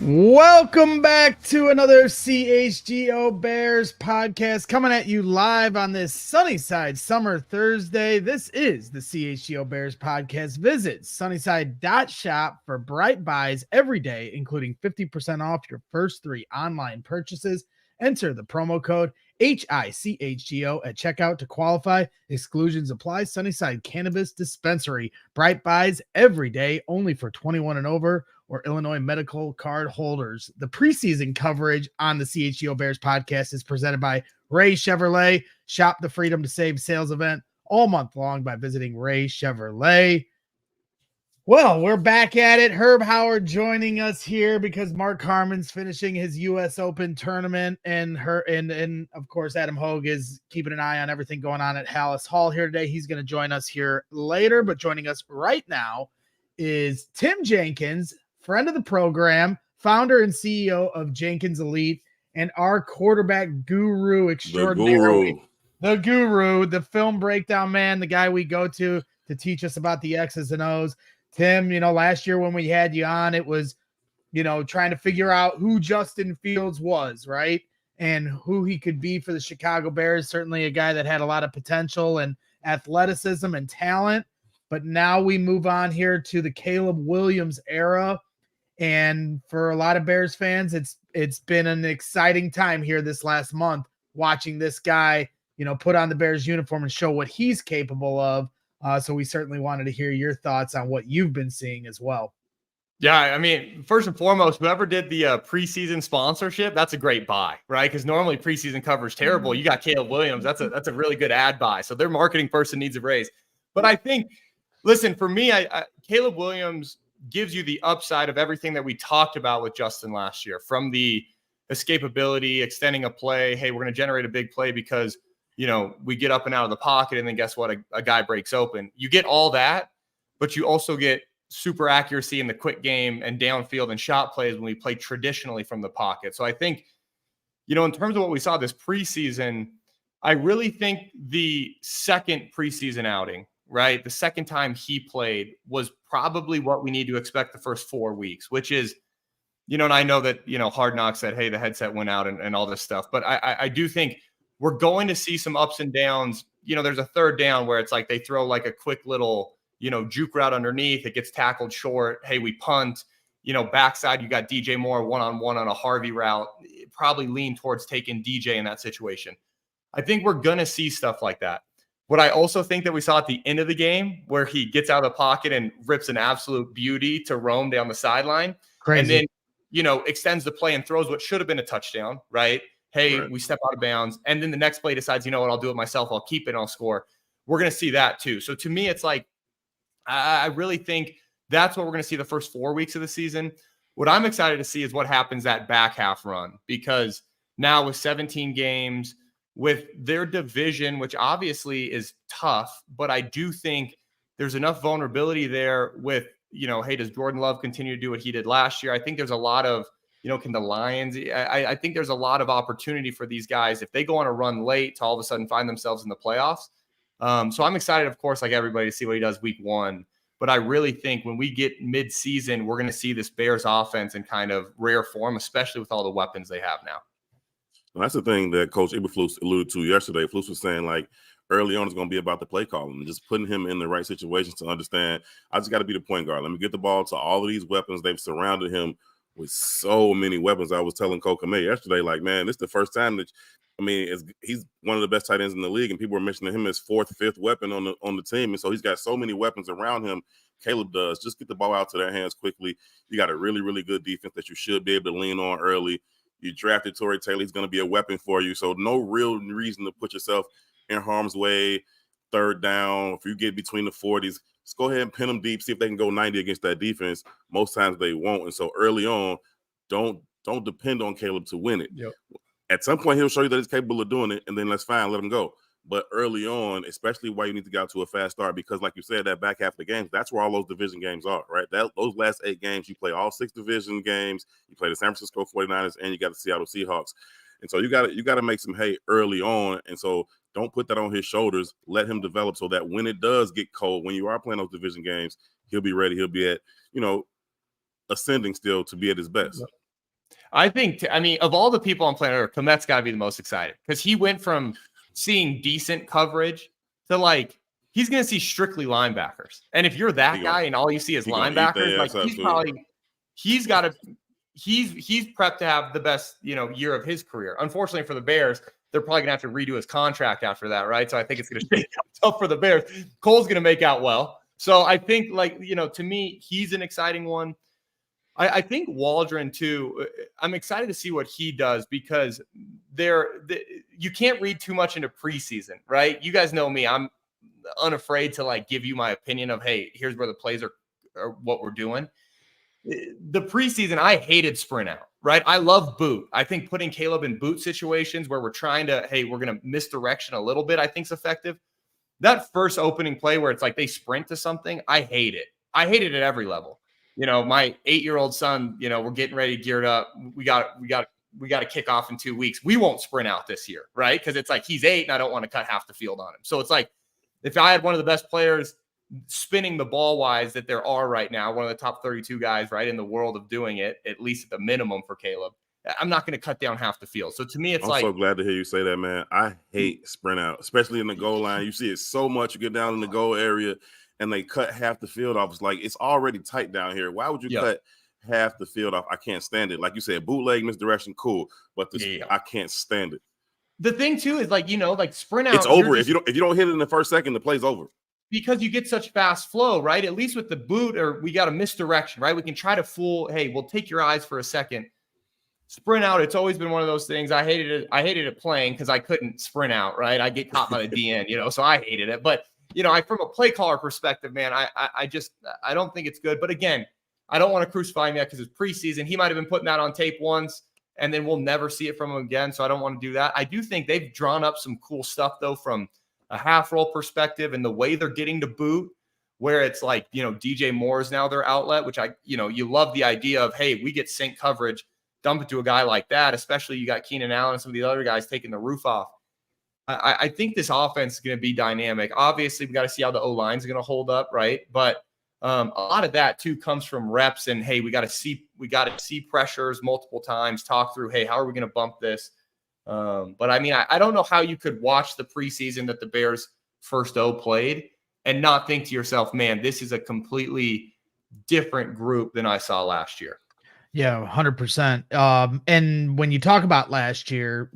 Welcome back to another CHGO Bears podcast coming at you live on this Sunnyside Summer Thursday. This is the CHGO Bears podcast. Visit sunnyside.shop for bright buys every day, including 50% off your first 3 online purchases. Enter the promo code HICHGO at checkout to qualify. Exclusions apply. Sunnyside Cannabis Dispensary. Bright buys every day, only for 21 and over or Illinois medical card holders. The preseason coverage on the CHGO Bears podcast is presented by Ray Chevrolet. Shop the Freedom to Save sales event all month long by visiting Ray Chevrolet. Well, we're back at it. Herb Howard joining us here because Mark Harmon's finishing his U.S. Open tournament, and of course Adam Hoge is keeping an eye on everything going on at Halas Hall here today. He's going to join us here later, but joining us right now is Tim Jenkins, friend of the program, founder and CEO of Jenkins Elite, and our quarterback guru extraordinary. The guru, the film breakdown man, the guy we go to teach us about the X's and O's. Tim, last year when we had you on, it was, trying to figure out who Justin Fields was, right? And who he could be for the Chicago Bears. Certainly a guy that had a lot of potential and athleticism and talent. But now we move on here to the Caleb Williams era. And for a lot of Bears fans, it's been an exciting time here this last month watching this guy, put on the Bears uniform and show what he's capable of. So we certainly wanted to hear your thoughts on what you've been seeing as well. Yeah, I mean, first and foremost, whoever did the preseason sponsorship, that's a great buy, right? Because normally preseason coverage is terrible. You got Caleb Williams. That's a really good ad buy. So their marketing person needs a raise. But I think, listen, for me, Caleb Williams gives you the upside of everything that we talked about with Justin last year, from the escapability, extending a play. Hey, we're going to generate a big play because we get up and out of the pocket, and then guess what? A guy breaks open. You get all that, but you also get super accuracy in the quick game and downfield and shot plays when we play traditionally from the pocket. So I think, in terms of what we saw this preseason, I really think the second preseason outing, right, the second time he played was probably what we need to expect the first 4 weeks, which is, and I know that, Hard Knocks said, hey, the headset went out and all this stuff. But I do think we're going to see some ups and downs. There's a third down where it's like they throw like a quick little, juke route underneath. It gets tackled short. Hey, we punt. Backside, you got DJ Moore one-on-one on a Harvey route. Probably lean towards taking DJ in that situation. I think we're going to see stuff like that. What I also think that we saw at the end of the game, where he gets out of the pocket and rips an absolute beauty to roam down the sideline. Crazy. And then, extends the play and throws what should have been a touchdown, right? Hey, right. We step out of bounds. And then the next play decides, I'll do it myself. I'll keep it and I'll score. We're going to see that too. So to me, it's like, I really think that's what we're going to see the first 4 weeks of the season. What I'm excited to see is what happens that back half run, because now with 17 games, with their division, which obviously is tough, but I do think there's enough vulnerability there with, hey, does Jordan Love continue to do what he did last year? I think there's a lot of, can the Lions, I think there's a lot of opportunity for these guys if they go on a run late to all of a sudden find themselves in the playoffs. So I'm excited, of course, like everybody, to see what he does week 1. But I really think when we get mid-season, we're going to see this Bears offense in kind of rare form, especially with all the weapons they have now. Well, that's the thing that Coach Eberflus alluded to yesterday. Flus was saying, like, early on it's going to be about the play calling and just putting him in the right situations to understand, I just got to be the point guard. Let me get the ball to all of these weapons. They've surrounded him with so many weapons. I was telling Cole Kmet yesterday, like, man, this is the first time that, he's one of the best tight ends in the league, and people were mentioning him as 4th, 5th weapon on the team. And so he's got so many weapons around him. Caleb does. Just get the ball out to their hands quickly. You got a really, really good defense that you should be able to lean on early. You drafted Torrey Taylor. He's going to be a weapon for you. So no real reason to put yourself in harm's way. Third down, if you get between the 40s, just go ahead and pin them deep, see if they can go 90 against that defense. Most times they won't. And so early on, don't depend on Caleb to win it. Yep. At some point, he'll show you that he's capable of doing it, and then that's fine, let him go. But early on, especially why you need to get out to a fast start, because like you said, that back half of the games, that's where all those division games are, right? Those last 8 games, you play all 6 division games. You play the San Francisco 49ers, and you got the Seattle Seahawks. And so you got to make some hay early on. And so don't put that on his shoulders. Let him develop so that when it does get cold, when you are playing those division games, he'll be ready. He'll be at, ascending still to be at his best. I think, of all the people on planet Earth, Komet's got to be the most excited because he went from seeing decent coverage to like, he's going to see strictly linebackers. And if you're that guy and all you see is linebackers, like he's prepped to have the best, year of his career. Unfortunately for the Bears, they're probably going to have to redo his contract after that, right? So I think it's going to shake up tough for the Bears. Cole's going to make out well. So I think, to me, he's an exciting one. I think Waldron, too, I'm excited to see what he does because you can't read too much into preseason, right? You guys know me. I'm unafraid to, give you my opinion of, hey, here's where the plays are what we're doing. The preseason, I hated sprint out, right? I love boot. I think putting Caleb in boot situations where we're trying to, hey, we're going to misdirection a little bit, I think is effective. That first opening play where it's like they sprint to something, I hate it. I hate it at every level. My 8-year-old son, we're getting ready, geared up. We got to kick off in 2 weeks. We won't sprint out this year, right? Because it's like he's 8 and I don't want to cut half the field on him. So it's like if I had one of the best players spinning the ball wise that there are right now, one of the top 32 guys right in the world of doing it, at least at the minimum for Caleb, I'm not going to cut down half the field. So to me, I'm so glad to hear you say that, man. I hate sprint out, especially in the goal line. You see it so much. You get down in the goal area and they cut half the field off. It's like, it's already tight down here. Why would you cut half the field off? I can't stand it. Like you said, bootleg, misdirection, cool. But I can't stand it. The thing too is sprint out. It's over. If you don't hit it in the first second, the play's over. Because you get such fast flow, right? At least with the boot, or we got a misdirection, right? We can try to fool, hey, we'll take your eyes for a second. Sprint out, it's always been one of those things. I hated it playing because I couldn't sprint out, right? I get caught by the DN, so I hated it. But, from a play caller perspective, man, I don't think it's good. But again, I don't want to crucify him yet because it's preseason. He might have been putting that on tape once, and then we'll never see it from him again. So I don't want to do that. I do think they've drawn up some cool stuff, though, from a half roll perspective and the way they're getting to boot, where it's like, DJ Moore is now their outlet, which you love the idea of, hey, we get sync coverage, dump it to a guy like that, especially you got Keenan Allen and some of the other guys taking the roof off. I think this offense is going to be dynamic. Obviously, we got to see how the O-line is going to hold up, right? But a lot of that too comes from reps and, hey, we got to see pressures multiple times, talk through, hey, how are we going to bump this? But I don't know how you could watch the preseason that the Bears first O played and not think to yourself, man, this is a completely different group than I saw last year. Yeah, 100%. And when you talk about last year,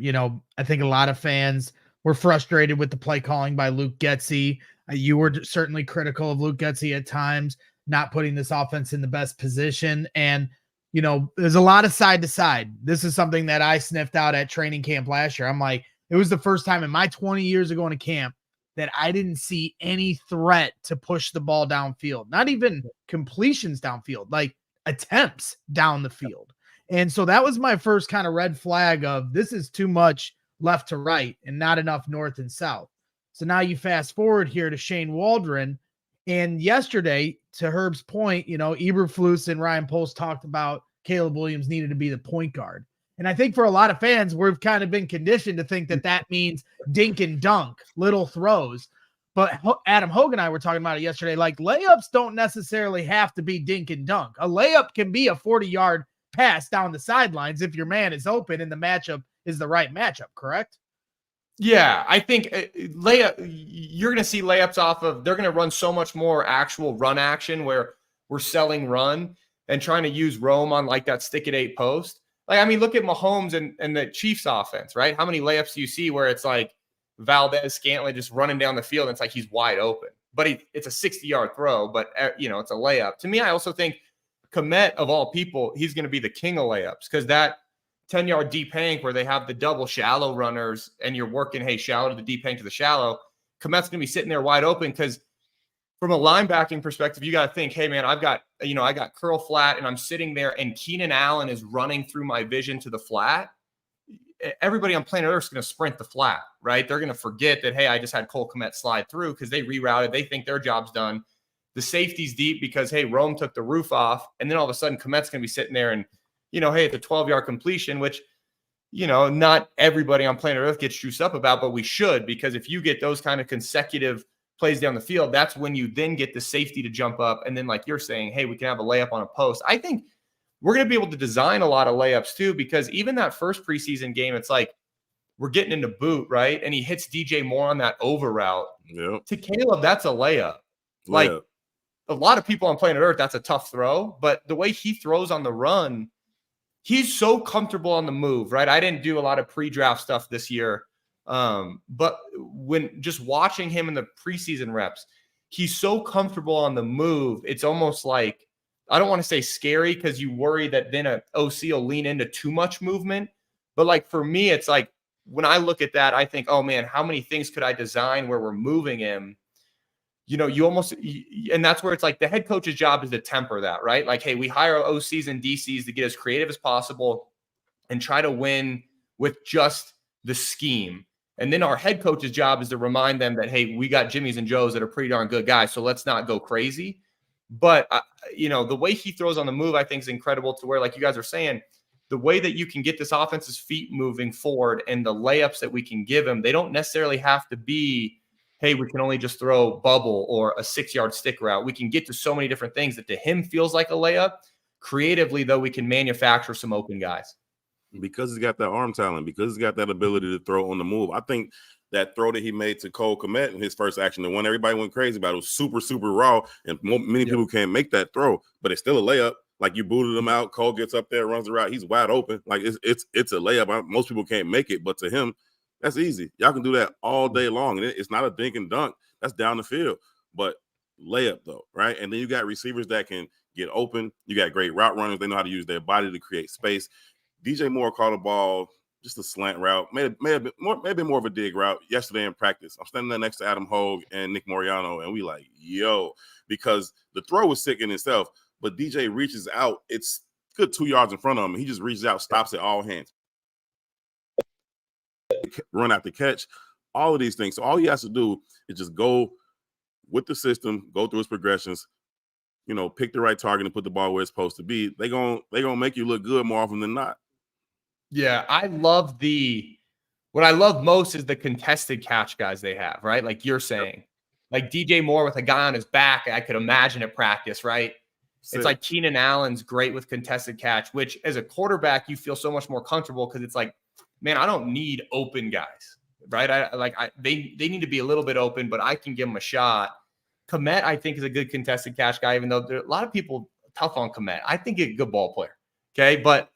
I think a lot of fans were frustrated with the play calling by Luke Getsy. You were certainly critical of Luke Getsy at times, not putting this offense in the best position. And, there's a lot of side to side. This is something that I sniffed out at training camp last year. I'm like, it was the first time in my 20 years of going to camp that I didn't see any threat to push the ball downfield, not even completions downfield, like attempts down the field. And so that was my first kind of red flag of this is too much left to right and not enough north and south. So now you fast forward here to Shane Waldron. And yesterday, to Herb's point, Eberflus and Ryan Post talked about Caleb Williams needed to be the point guard. And I think for a lot of fans, we've kind of been conditioned to think that means dink and dunk, little throws. But Adam Hoge and I were talking about it yesterday. Like, layups don't necessarily have to be dink and dunk. A layup can be a 40-yard pass down the sidelines if your man is open and the matchup is the right matchup, correct? Yeah, I think you're going to see layups off of – they're going to run so much more actual run action where we're selling run and trying to use roam on like that stick at 8 post. Look at Mahomes and the Chiefs offense, right? How many layups do you see where it's like Valdez Scantling just running down the field and it's like he's wide open? But it's a 60-yard throw, but, it's a layup. To me, I also think Komet, of all people, he's going to be the king of layups because that 10-yard deep hank where they have the double shallow runners and you're working, hey, shallow to the deep hank to the shallow, Komet's going to be sitting there wide open because from a linebacking perspective, you got to think, hey, man, I got curl flat and I'm sitting there and Keenan Allen is running through my vision to the flat. Everybody on planet Earth is going to sprint the flat, right? They're going to forget that, hey, I just had Cole Kmet slide through because they rerouted. They think their job's done. The safety's deep because, hey, Rome took the roof off. And then all of a sudden, Komet's going to be sitting there and, hey, it's a 12-yard completion, which, not everybody on planet Earth gets juiced up about, but we should, because if you get those kind of consecutive plays down the field, that's when you then get the safety to jump up. And then, like you're saying, hey, we can have a layup on a post. I think we're going to be able to design a lot of layups too, because even that first preseason game, it's like we're getting into boot, right? And he hits DJ Moore on that over route. Yep. To Caleb, that's a layup. Like a lot of people on planet Earth, that's a tough throw. But the way he throws on the run, he's so comfortable on the move, right? I didn't do a lot of pre-draft stuff this year. But when just watching him in the preseason reps, he's so comfortable on the move. It's almost like, I don't want to say scary because you worry that then a OC will lean into too much movement. But like for me, it's like when I look at that, I think, oh man, how many things could I design where we're moving him? You know, you almost, and that's where it's like the head coach's job is to temper that, right? Like, hey, we hire OCs and DCs to get as creative as possible and try to win with just the scheme. And then our head coach's job is to remind them that, hey, we got Jimmys and Joes that are pretty darn good guys, so let's not go crazy. But, you know, the way he throws on the move, I think is incredible to where, like you guys are saying, the way that you can get this offense's feet moving forward and the layups that we can give him, they don't necessarily have to be, hey, we can only just throw bubble or a 6-yard stick route. We can get to so many different things that to him feels like a layup. Creatively, though, we can manufacture some open guys. Because he's got that arm talent, because he's got that ability to throw on the move. I think that throw that he made to Cole Kmet in his first action, the one everybody went crazy about, it was super, super raw, and many people can't make that throw, but it's still a layup. Like you booted him out, Cole gets up there, runs the route, he's wide open. Like it's a layup. Most people can't make it, but to him, that's easy. Y'all can do that all day long, and it's not a dink and dunk. That's down the field, but layup though, right? And then you got receivers that can get open. You got great route runners. They know how to use their body to create space. DJ Moore caught a ball, just a slant route, maybe more of a dig route yesterday in practice. I'm standing there next to Adam Hoge and Nick Moriano, and we like, yo, because the throw was sick in itself, but DJ reaches out. It's good 2 yards in front of him. He just reaches out, stops it all hands. Run out the catch, all of these things. So all he has to do is just go with the system, go through his progressions, you know, pick the right target and put the ball where it's supposed to be. They're gonna make you look good more often than not. Yeah, what I love most is the contested catch guys they have, right? Like you're saying, like DJ Moore with a guy on his back, I could imagine at practice, right? It's like Keenan Allen's great with contested catch, which as a quarterback, you feel so much more comfortable because it's like, man, I don't need open guys, right? They need to be a little bit open, but I can give them a shot. Kmet, I think, is a good contested catch guy, even though there are a lot of people tough on Kmet. I think he's a good ball player, okay? But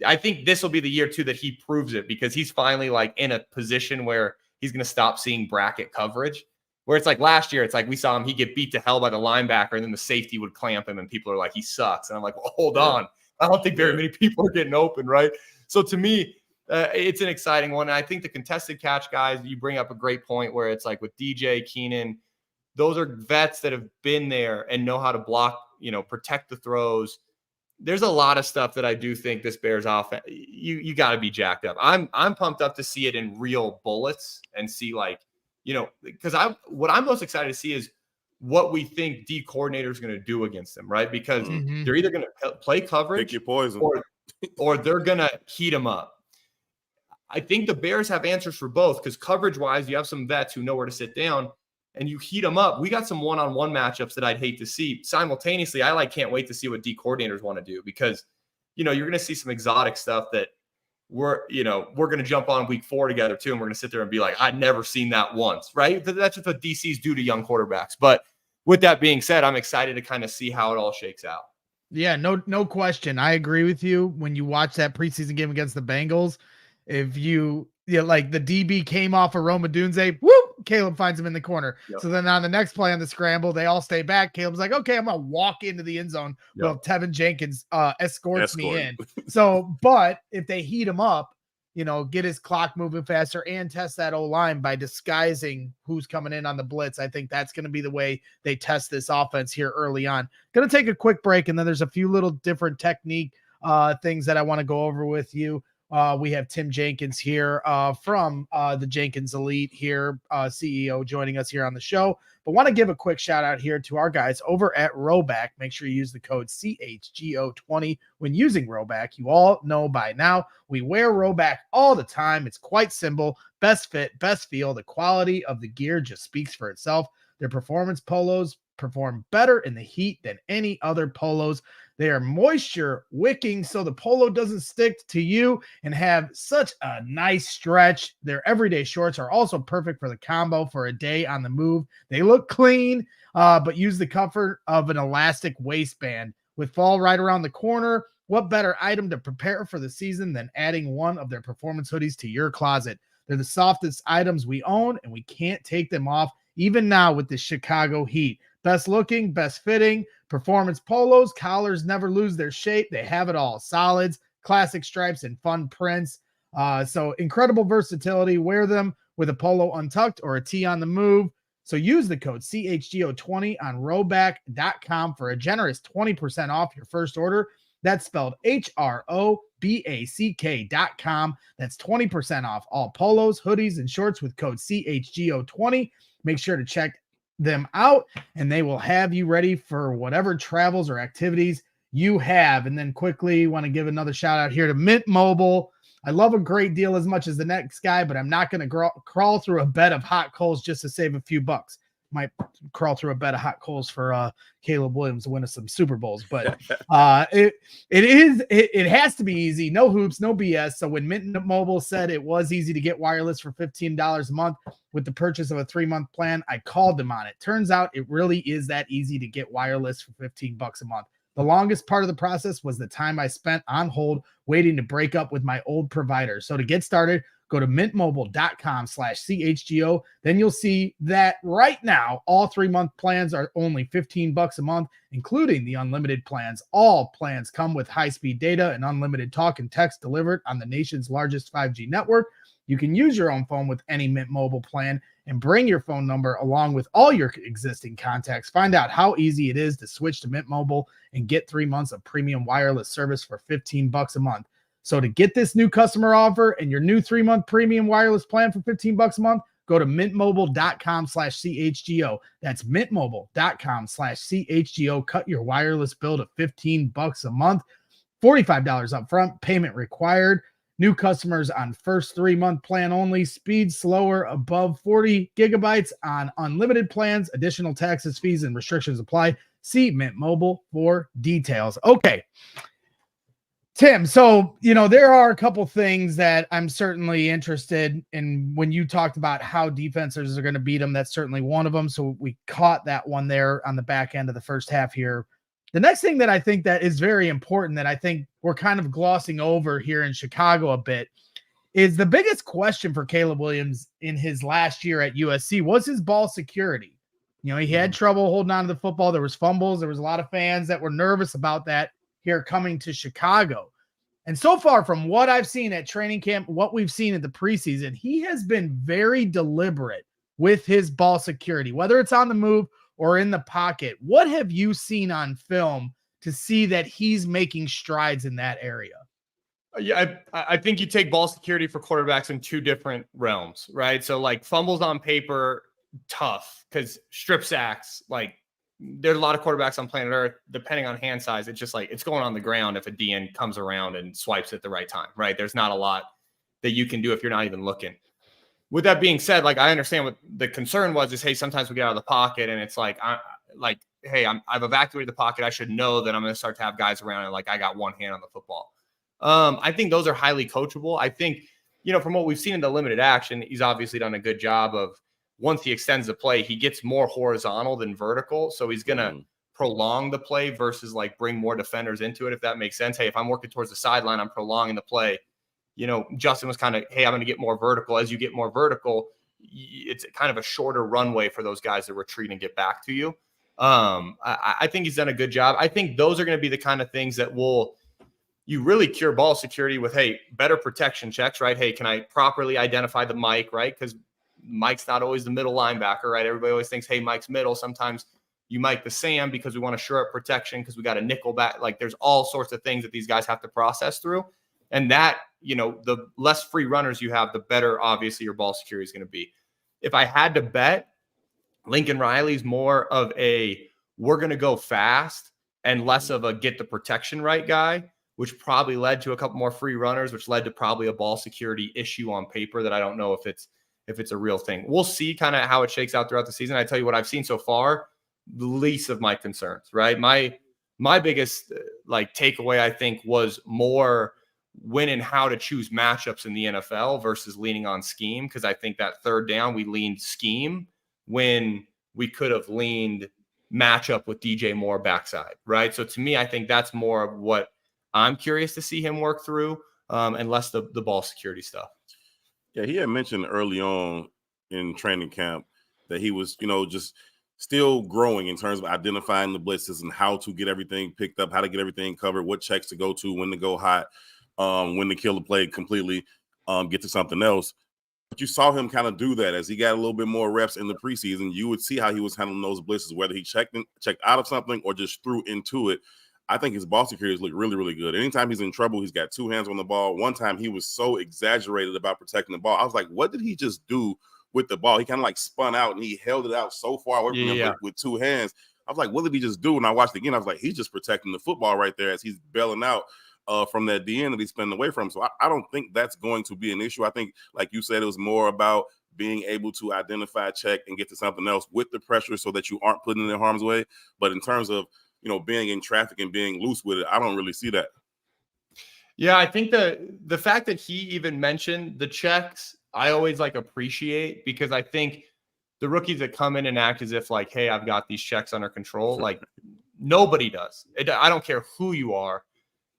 I think this will be the year, too, that he proves it because he's finally, like, in a position where he's going to stop seeing bracket coverage, where it's like last year, it's like we saw him, he'd get beat to hell by the linebacker, and then the safety would clamp him, and people are like, he sucks. And I'm like, well, hold on. I don't think very many people are getting open, right? So to me, it's an exciting one. And I think the contested catch guys, you bring up a great point where it's like with DJ, Keenan, those are vets that have been there and know how to block, you know, protect the throws. There's a lot of stuff that I do think this Bears offense, you got to be jacked up. I'm pumped up to see it in real bullets and see, like, you know, because what I'm most excited to see is what we think D coordinator is going to do against them, right? Because they're either going to play coverage, pick your poison, or they're going to heat them up. I think the Bears have answers for both because coverage-wise, you have some vets who know where to sit down, and you heat them up. We got some one-on-one matchups that I'd hate to see. Simultaneously, I can't wait to see what D coordinators want to do because, you know, you're going to see some exotic stuff that we're going to jump on week 4 together too, and we're going to sit there and be like, I'd never seen that once, right? That's just what DCs do to young quarterbacks. But with that being said, I'm excited to kind of see how it all shakes out. Yeah, no question. I agree with you. When you watch that preseason game against the Bengals, if like the DB came off of Roma Dunze, whoop, Caleb finds him in the corner. Yep. So then on the next play on the scramble, they all stay back. Caleb's like, okay, I'm going to walk into the end zone. Yep. Well, Tevin Jenkins escorts me in. So, but if they heat him up, you know, get his clock moving faster and test that O-line by disguising who's coming in on the blitz, I think that's going to be the way they test this offense here early on. Going to take a quick break, and then there's a few little different technique things that I want to go over with you. We have Tim Jenkins here from the Jenkins Elite here, CEO, joining us here on the show. But want to give a quick shout out here to our guys over at Rowback. Make sure you use the code CHGO20 when using Rowback. You all know by now we wear Rowback all the time. It's quite simple. Best fit, best feel. The quality of the gear just speaks for itself. Their performance polos perform better in the heat than any other polos. They are moisture wicking, so the polo doesn't stick to you and have such a nice stretch. Their everyday shorts are also perfect for the combo for a day on the move. They look clean, but use the comfort of an elastic waistband. With fall right around the corner, what better item to prepare for the season than adding one of their performance hoodies to your closet? They're the softest items we own, and we can't take them off, even now with the Chicago heat. Best looking, best fitting, performance polos, collars never lose their shape. They have it all. Solids, classic stripes, and fun prints. So incredible versatility. Wear them with a polo untucked or a tee on the move. So use the code CHGO20 on rowback.com for a generous 20% off your first order. That's spelled HROBACK.com. That's 20% off all polos, hoodies, and shorts with code CHGO20. Make sure to check them out, and they will have you ready for whatever travels or activities you have. And then quickly want to give another shout out here to Mint Mobile. I love a great deal as much as the next guy, but I'm not going to crawl through a bed of hot coals just to save a few bucks. Might crawl through a bed of hot coals for Caleb Williams to win us some Super Bowls, but it has to be easy. No hoops, no BS. So when Mint Mobile said it was easy to get wireless for $15 a month with the purchase of a 3-month plan, I called them on it. Turns out it really is that easy to get wireless for $15 a month. The longest part of the process was the time I spent on hold waiting to break up with my old provider. So to get started, go to mintmobile.com/CHGO. Then you'll see that right now, all 3-month plans are only $15 a month, including the unlimited plans. All plans come with high-speed data and unlimited talk and text delivered on the nation's largest 5G network. You can use your own phone with any Mint Mobile plan and bring your phone number along with all your existing contacts. Find out how easy it is to switch to Mint Mobile and get 3 months of premium wireless service for $15 a month. So to get this new customer offer and your new 3-month premium wireless plan for $15 a month, go to mintmobile.com/CHGO. That's mintmobile.com/CHGO. Cut your wireless bill to $15 a month, $45 up front, payment required. New customers on first 3-month plan only. Speed slower above 40 gigabytes on unlimited plans. Additional taxes, fees, and restrictions apply. See Mint Mobile for details. Okay, Tim, so, there are a couple things that I'm certainly interested in. When you talked about how defenses are going to beat them, that's certainly one of them. So we caught that one there on the back end of the first half here. The next thing that I think that is very important that I think we're kind of glossing over here in Chicago a bit is the biggest question for Caleb Williams in his last year at USC was his ball security. He had trouble holding on to the football. There was fumbles. There was a lot of fans that were nervous about that here coming to Chicago. And so far from what I've seen at training camp, what we've seen at the preseason, he has been very deliberate with his ball security, whether it's on the move or in the pocket. What have you seen on film to see that he's making strides in that area? Yeah, I think you take ball security for quarterbacks in two different realms, right? So like fumbles on paper, tough, because strip sacks, like there's a lot of quarterbacks on planet Earth, depending on hand size, it's just like it's going on the ground if a DN comes around and swipes at the right time, right? There's not a lot that you can do if you're not even looking. With that being said, like I understand what the concern was is, hey, sometimes we get out of the pocket and it's like, hey, I've evacuated the pocket. I should know that I'm going to start to have guys around and like I got one hand on the football. I think those are highly coachable. I think, from what we've seen in the limited action, he's obviously done a good job of once he extends the play, he gets more horizontal than vertical. So he's going to prolong the play versus like bring more defenders into it, if that makes sense. Hey, if I'm working towards the sideline, I'm prolonging the play. Justin was kind of, hey, I'm going to get more vertical. As you get more vertical, it's kind of a shorter runway for those guys to retreat and get back to you. I think he's done a good job. I think those are going to be the kind of things that you really cure ball security with, hey, better protection checks, right? Hey, can I properly identify the Mike, right? Because Mike's not always the middle linebacker, right? Everybody always thinks, hey, Mike's middle. Sometimes you Mike the Sam because we want to shore up protection because we got a nickel back. Like there's all sorts of things that these guys have to process through. And that, the less free runners you have, the better, obviously, your ball security is going to be. If I had to bet, Lincoln Riley's more of a we're going to go fast and less of a get the protection right guy, which probably led to a couple more free runners, which led to probably a ball security issue on paper that I don't know if it's if it's a real thing. We'll see kind of how it shakes out throughout the season. I tell you what I've seen so far, the least of my concerns, right? My biggest like takeaway, I think, was more when and how to choose matchups in the NFL versus leaning on scheme. Because I think that third down, we leaned scheme when we could have leaned matchup with DJ Moore backside, right? So to me, I think that's more of what I'm curious to see him work through, and less the ball security stuff. Yeah, he had mentioned early on in training camp that he was, just still growing in terms of identifying the blitzes and how to get everything picked up, how to get everything covered, what checks to go to, when to go hot, when to kill the play completely, get to something else. But you saw him kind of do that as he got a little bit more reps in the preseason. You would see how he was handling those blitzes, whether he checked out of something or just threw into it. I think his ball security looked really, really good. Anytime he's in trouble, he's got two hands on the ball. One time he was so exaggerated about protecting the ball. I was like, what did he just do with the ball? He kind of like spun out and he held it out so far away from him with two hands. I was like, what did he just do? And I watched it again. I was like, he's just protecting the football right there as he's bailing out from that DN that he's spinning away from. So I don't think that's going to be an issue. I think, like you said, it was more about being able to identify, check, and get to something else with the pressure so that you aren't putting it in harm's way. But in terms of, being in traffic and being loose with it, I don't really see that. Yeah, I think the fact that he even mentioned the checks, I always appreciate, because I think the rookies that come in and act as if like, hey, I've got these checks under control, like nobody does. I don't care who you are.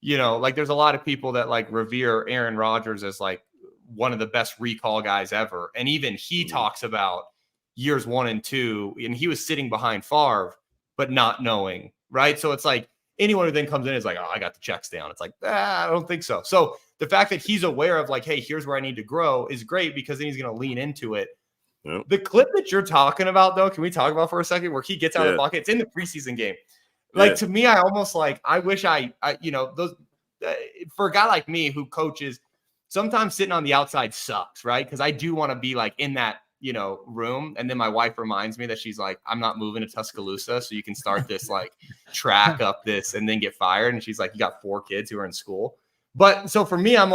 There's a lot of people that revere Aaron Rodgers as one of the best recall guys ever. And even he talks about years 1 and 2, and he was sitting behind Favre, but not knowing, right? So it's like anyone who then comes in is like, oh, I got the checks down. It's like, I don't think so. So the fact that he's aware of hey, here's where I need to grow is great, because then he's going to lean into it. Yep. The clip that you're talking about, though, can we talk about for a second, where he gets out of the bucket? It's in the preseason game. To me, I almost I wish I those for a guy like me who coaches, sometimes sitting on the outside sucks, right? Because I do want to be in that room, and then my wife reminds me that she's like, I'm not moving to Tuscaloosa, so you can start this track up this and then get fired. And she's like, you got 4 kids who are in school. But so for me, I'm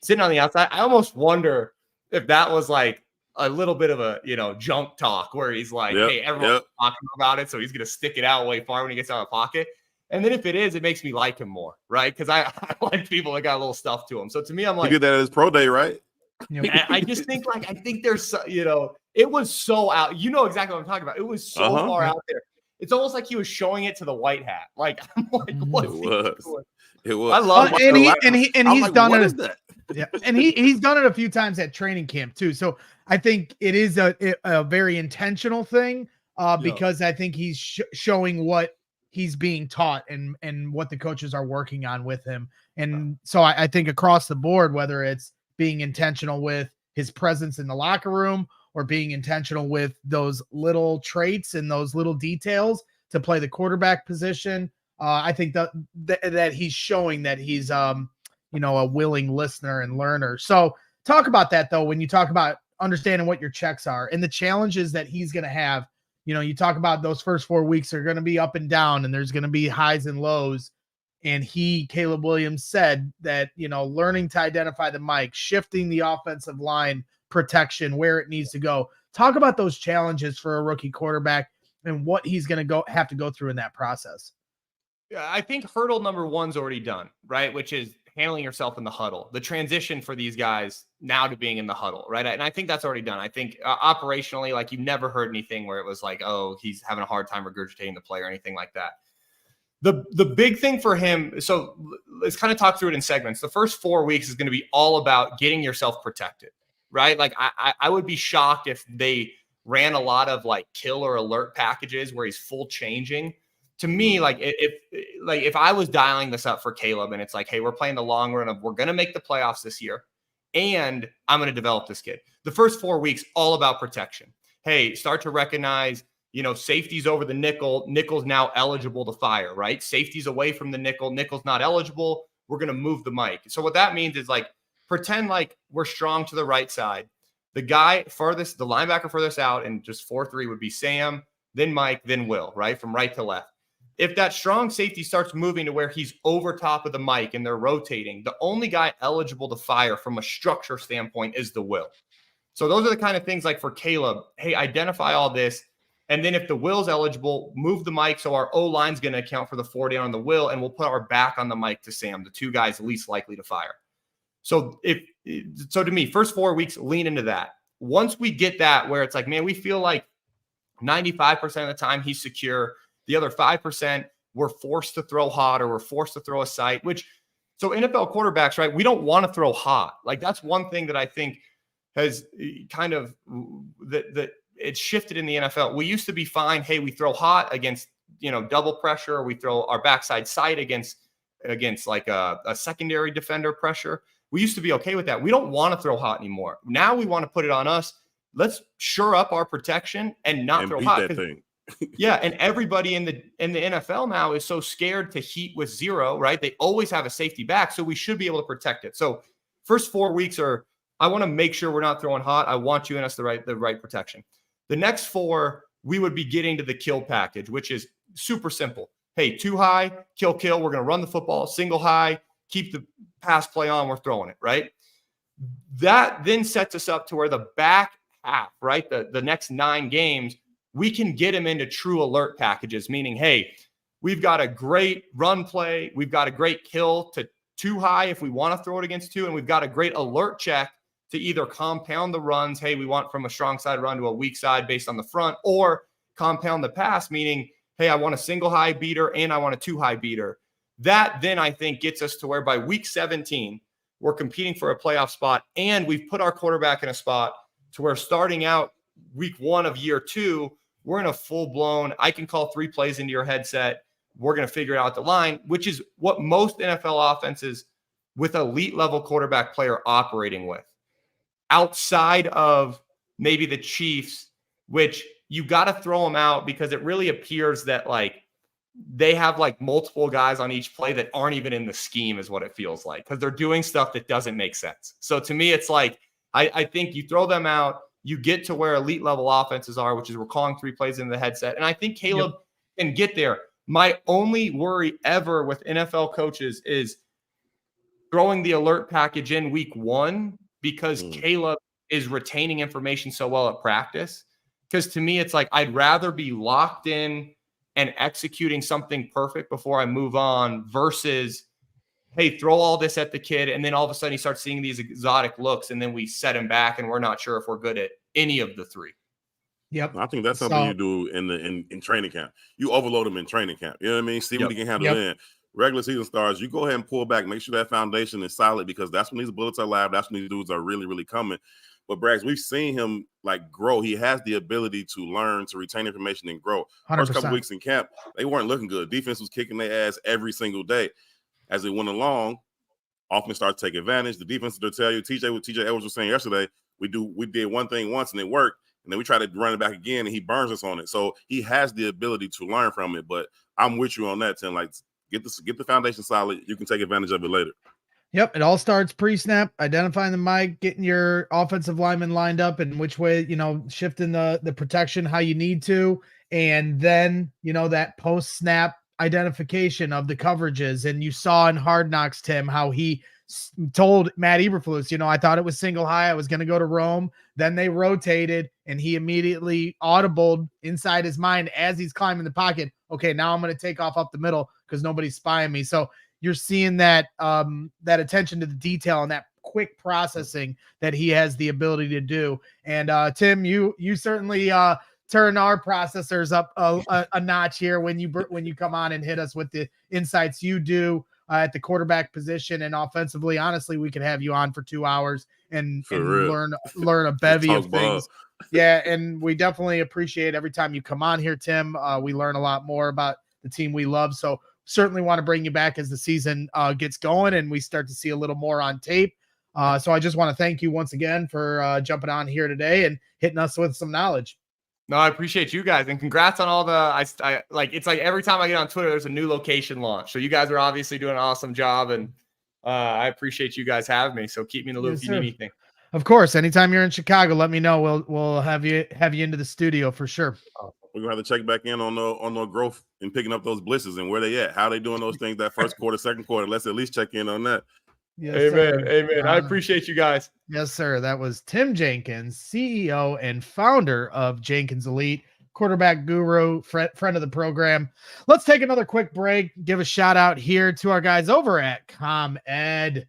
sitting on the outside. I almost wonder if that was a little bit of a junk talk, where he's hey, everyone's talking about it, so he's gonna stick it out way far when he gets out of the pocket. And then if it is, it makes me like him more, right? Because I like people that got a little stuff to him. So to me, I'm he did that at his pro day, right? I just think I think there's it was so out. You know exactly what I'm talking about. It was so far out there. It's almost like he was showing it to the white hat. I'm what is he doing? It was. I love he's done it. Yeah, and he's done it a few times at training camp too. So I think it is a very intentional thing, because I think he's showing what he's being taught and what the coaches are working on with him. And so I think across the board, whether it's being intentional with his presence in the locker room or being intentional with those little traits and those little details to play the quarterback position, I think that he's showing that he's a willing listener and learner. So talk about that, though, when you talk about understanding what your checks are and the challenges that he's going to have. You talk about those first 4 weeks are going to be up and down, and there's going to be highs and lows. And Caleb Williams said that, learning to identify the mic, shifting the offensive line protection where it needs to go. Talk about those challenges for a rookie quarterback and what he's going to have to go through in that process. Yeah, I think hurdle number 1's already done, right? Which is handling yourself in the huddle, the transition for these guys now to being in the huddle, right? And I think that's already done. I think operationally, you never heard anything where it was oh, he's having a hard time regurgitating the play or anything like that. The big thing for him, so let's kind of talk through it in segments. The first 4 weeks is going to be all about getting yourself protected, right? I would be shocked if they ran a lot of kill or alert packages where he's full changing. To me, if I was dialing this up for Caleb and it's hey, we're playing the long run of we're going to make the playoffs this year and I'm going to develop this kid. The first 4 weeks, all about protection. Hey, start to recognize, safety's over the nickel. Nickel's now eligible to fire, right? Safety's away from the nickel. Nickel's not eligible. We're going to move the mic. So what that means is pretend we're strong to the right side. The guy farthest, the linebacker furthest out, and just 4-3 would be Sam, then Mike, then Will, right? From right to left. If that strong safety starts moving to where he's over top of the mic and they're rotating, the only guy eligible to fire from a structure standpoint is the Will. So those are the kind of things like for Caleb, hey, identify all this. And then if the Will's eligible, move the mic so our O-line's going to account for the 4 down on the Will, and we'll put our back on the mic to Sam, the 2 guys least likely to fire. So to me, first 4 weeks, lean into that. Once we get that where it's like, man, we feel like 95% of the time he's secure. The other 5%, we're forced to throw hot or we're forced to throw a sight, so NFL quarterbacks, right? We don't want to throw hot. Like that's one thing that I think has kind of that it's shifted in the NFL. We used to be fine. Hey, we throw hot against, double pressure, or we throw our backside sight against like a secondary defender pressure. We used to be okay with that. We don't want to throw hot anymore. Now we want to put it on us. Let's shore up our protection and not throw hot. That thing. Yeah, and everybody in the NFL now is so scared to heat with 0, right? They always have a safety back, so we should be able to protect it. So first 4 weeks I want to make sure we're not throwing hot. I want you and us the right protection. The next 4, we would be getting to the kill package, which is super simple. Hey, 2 high, kill. We're going to run the football, single high, keep the pass play on. We're throwing it, right? That then sets us up to where the back half, right? The next 9 games, we can get him into true alert packages, meaning, hey, we've got a great run play. We've got a great kill to 2 high if we want to throw it against 2. And we've got a great alert check to either compound the runs. Hey, we want from a strong side run to a weak side based on the front, or compound the pass, meaning, hey, I want a single high beater and I want a 2 high beater. That then I think gets us to where by week 17, we're competing for a playoff spot, and we've put our quarterback in a spot to where starting out week 1 of year 2, we're in a full-blown, I can call 3 plays into your headset. We're going to figure out the line, which is what most NFL offenses with elite level quarterback player operating with. Outside of maybe the Chiefs, which you got to throw them out because it really appears that like they have like multiple guys on each play that aren't even in the scheme is what it feels like, because they're doing stuff that doesn't make sense. So to me, it's like, I think you throw them out, you get to where elite level offenses are, which is we're calling 3 plays in the headset. And I think Caleb can get there. My only worry ever with NFL coaches is throwing the alert package in week 1 because Caleb is retaining information so well at practice. Because to me, it's like, I'd rather be locked in and executing something perfect before I move on versus, hey, throw all this at the kid, and then all of a sudden he starts seeing these exotic looks, and then we set him back, and we're not sure if we're good at any of the 3. Yep. I think that's something you do in training camp. You overload them in training camp. You know what I mean? See what he can handle in. Regular season stars, you go ahead and pull back, make sure that foundation is solid, because that's when these bullets are live. That's when these dudes are really, really coming. But Braggs, we've seen him like grow. He has the ability to learn, to retain information and grow. 100%. First couple weeks in camp, they weren't looking good. Defense was kicking their ass every single day. As it went along, offense started to take advantage. The defense will tell you, TJ Edwards was saying yesterday, we did one thing once and it worked, and then we try to run it back again and he burns us on it. So he has the ability to learn from it. But I'm with you on that, Tim. Like, get the foundation solid. You can take advantage of it later. Yep, it all starts pre-snap, identifying the mic, getting your offensive lineman lined up and which way, shifting the protection how you need to, and then, that post-snap identification of the coverages. And you saw in Hard Knocks, Tim, how he told Matt Eberflus, I thought it was single high. I was going to go to Rome. Then they rotated, and he immediately audibled inside his mind as he's climbing the pocket. Okay, now I'm going to take off up the middle because nobody's spying me. So you're seeing that that attention to the detail and that quick processing that he has the ability to do. And Tim, you certainly turn our processors up a notch here when you come on and hit us with the insights you do at the quarterback position and offensively. Honestly, we could have you on for 2 hours and learn a bevy of things. Yeah, and we definitely appreciate every time you come on here, Tim. We learn a lot more about the team we love. So certainly want to bring you back as the season gets going and we start to see a little more on tape. So I just want to thank you once again for jumping on here today and hitting us with some knowledge. No, I appreciate you guys, and congrats on all the. I like, it's like every time I get on Twitter, there's a new location launch. So you guys are obviously doing an awesome job, and I appreciate you guys having me. So keep me in the loop if you need anything. Of course, anytime you're in Chicago, let me know. We'll have you into the studio for sure. We're gonna have to check back in on the growth and picking up those blitzes and where they at, how they doing those things that first quarter, second quarter. Let's at least check in on that. Yes, Amen. sir. Amen. I appreciate you guys. Yes, sir. That was Tim Jenkins, CEO and founder of Jenkins Elite, quarterback guru, friend of the program. Let's take another quick break. Give a shout out here to our guys over at ComEd.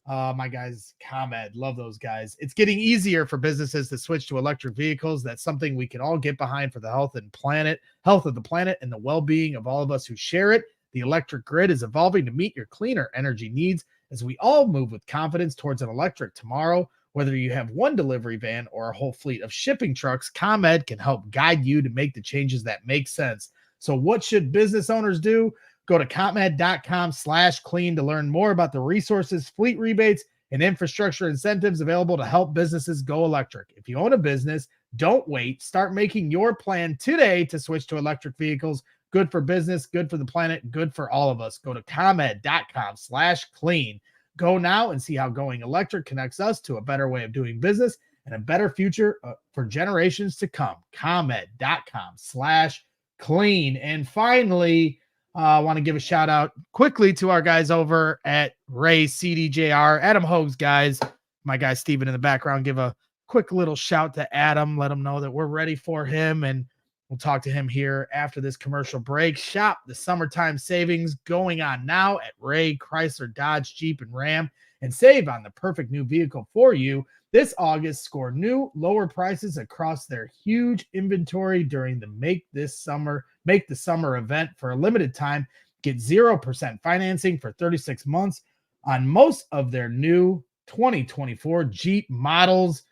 My guys, ComEd, love those guys. It's getting easier for businesses to switch to electric vehicles. That's something we can all get behind for the health of the planet, and the well-being of all of us who share it. The electric grid is evolving to meet your cleaner energy needs as we all move with confidence towards an electric tomorrow. Whether you have one delivery van or a whole fleet of shipping trucks, ComEd can help guide you to make the changes that make sense. So what should business owners do? Go to ComEd.com/clean to learn more about the resources, fleet rebates, and infrastructure incentives available to help businesses go electric. If you own a business, don't wait. Start making your plan today to switch to electric vehicles. Good for business, good for the planet, good for all of us. Go to ComEd.com/clean. Go now and see how going electric connects us to a better way of doing business and a better future for generations to come. ComEd.com/clean. And finally, I want to give a shout out quickly to our guys over at Ray CDJR, Adam Hoge guys. My guy Steven in the background, give a quick little shout to Adam. Let him know that we're ready for him, and we'll talk to him here after this commercial break. Shop the summertime savings going on now at Ray Chrysler, Dodge, Jeep, and Ram, and save on the perfect new vehicle for you. This August, score new lower prices across their huge inventory during the Make the Summer event. For a limited time, get 0% financing for 36 months on most of their new 2024 Jeep models,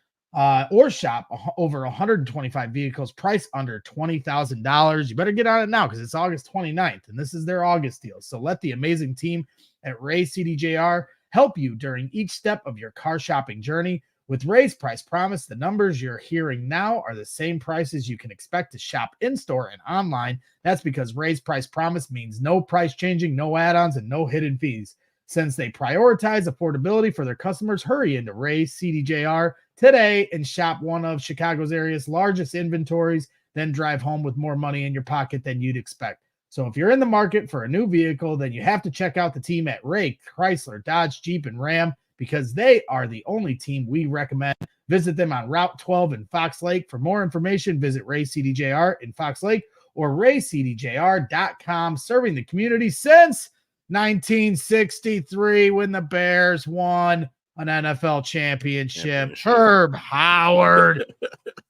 or shop over 125 vehicles priced under $20,000. You better get on it now because it's August 29th, and this is their August deal. So let the amazing team at Ray CDJR help you during each step of your car shopping journey. With Ray's Price Promise, the numbers you're hearing now are the same prices you can expect to shop in-store and online. That's because Ray's Price Promise means no price changing, no add-ons, and no hidden fees. Since they prioritize affordability for their customers, hurry into Ray CDJR today and shop one of Chicago's area's largest inventories, then drive home with more money in your pocket than you'd expect. So if you're in the market for a new vehicle, then you have to check out the team at Ray Chrysler, Dodge, Jeep, and Ram, because they are the only team we recommend. Visit them on Route 12 in Fox Lake. For more information, visit Ray CDJR in Fox Lake or raycdjr.com, serving the community since 1963 when the Bears won an NFL championship. Herb Howard.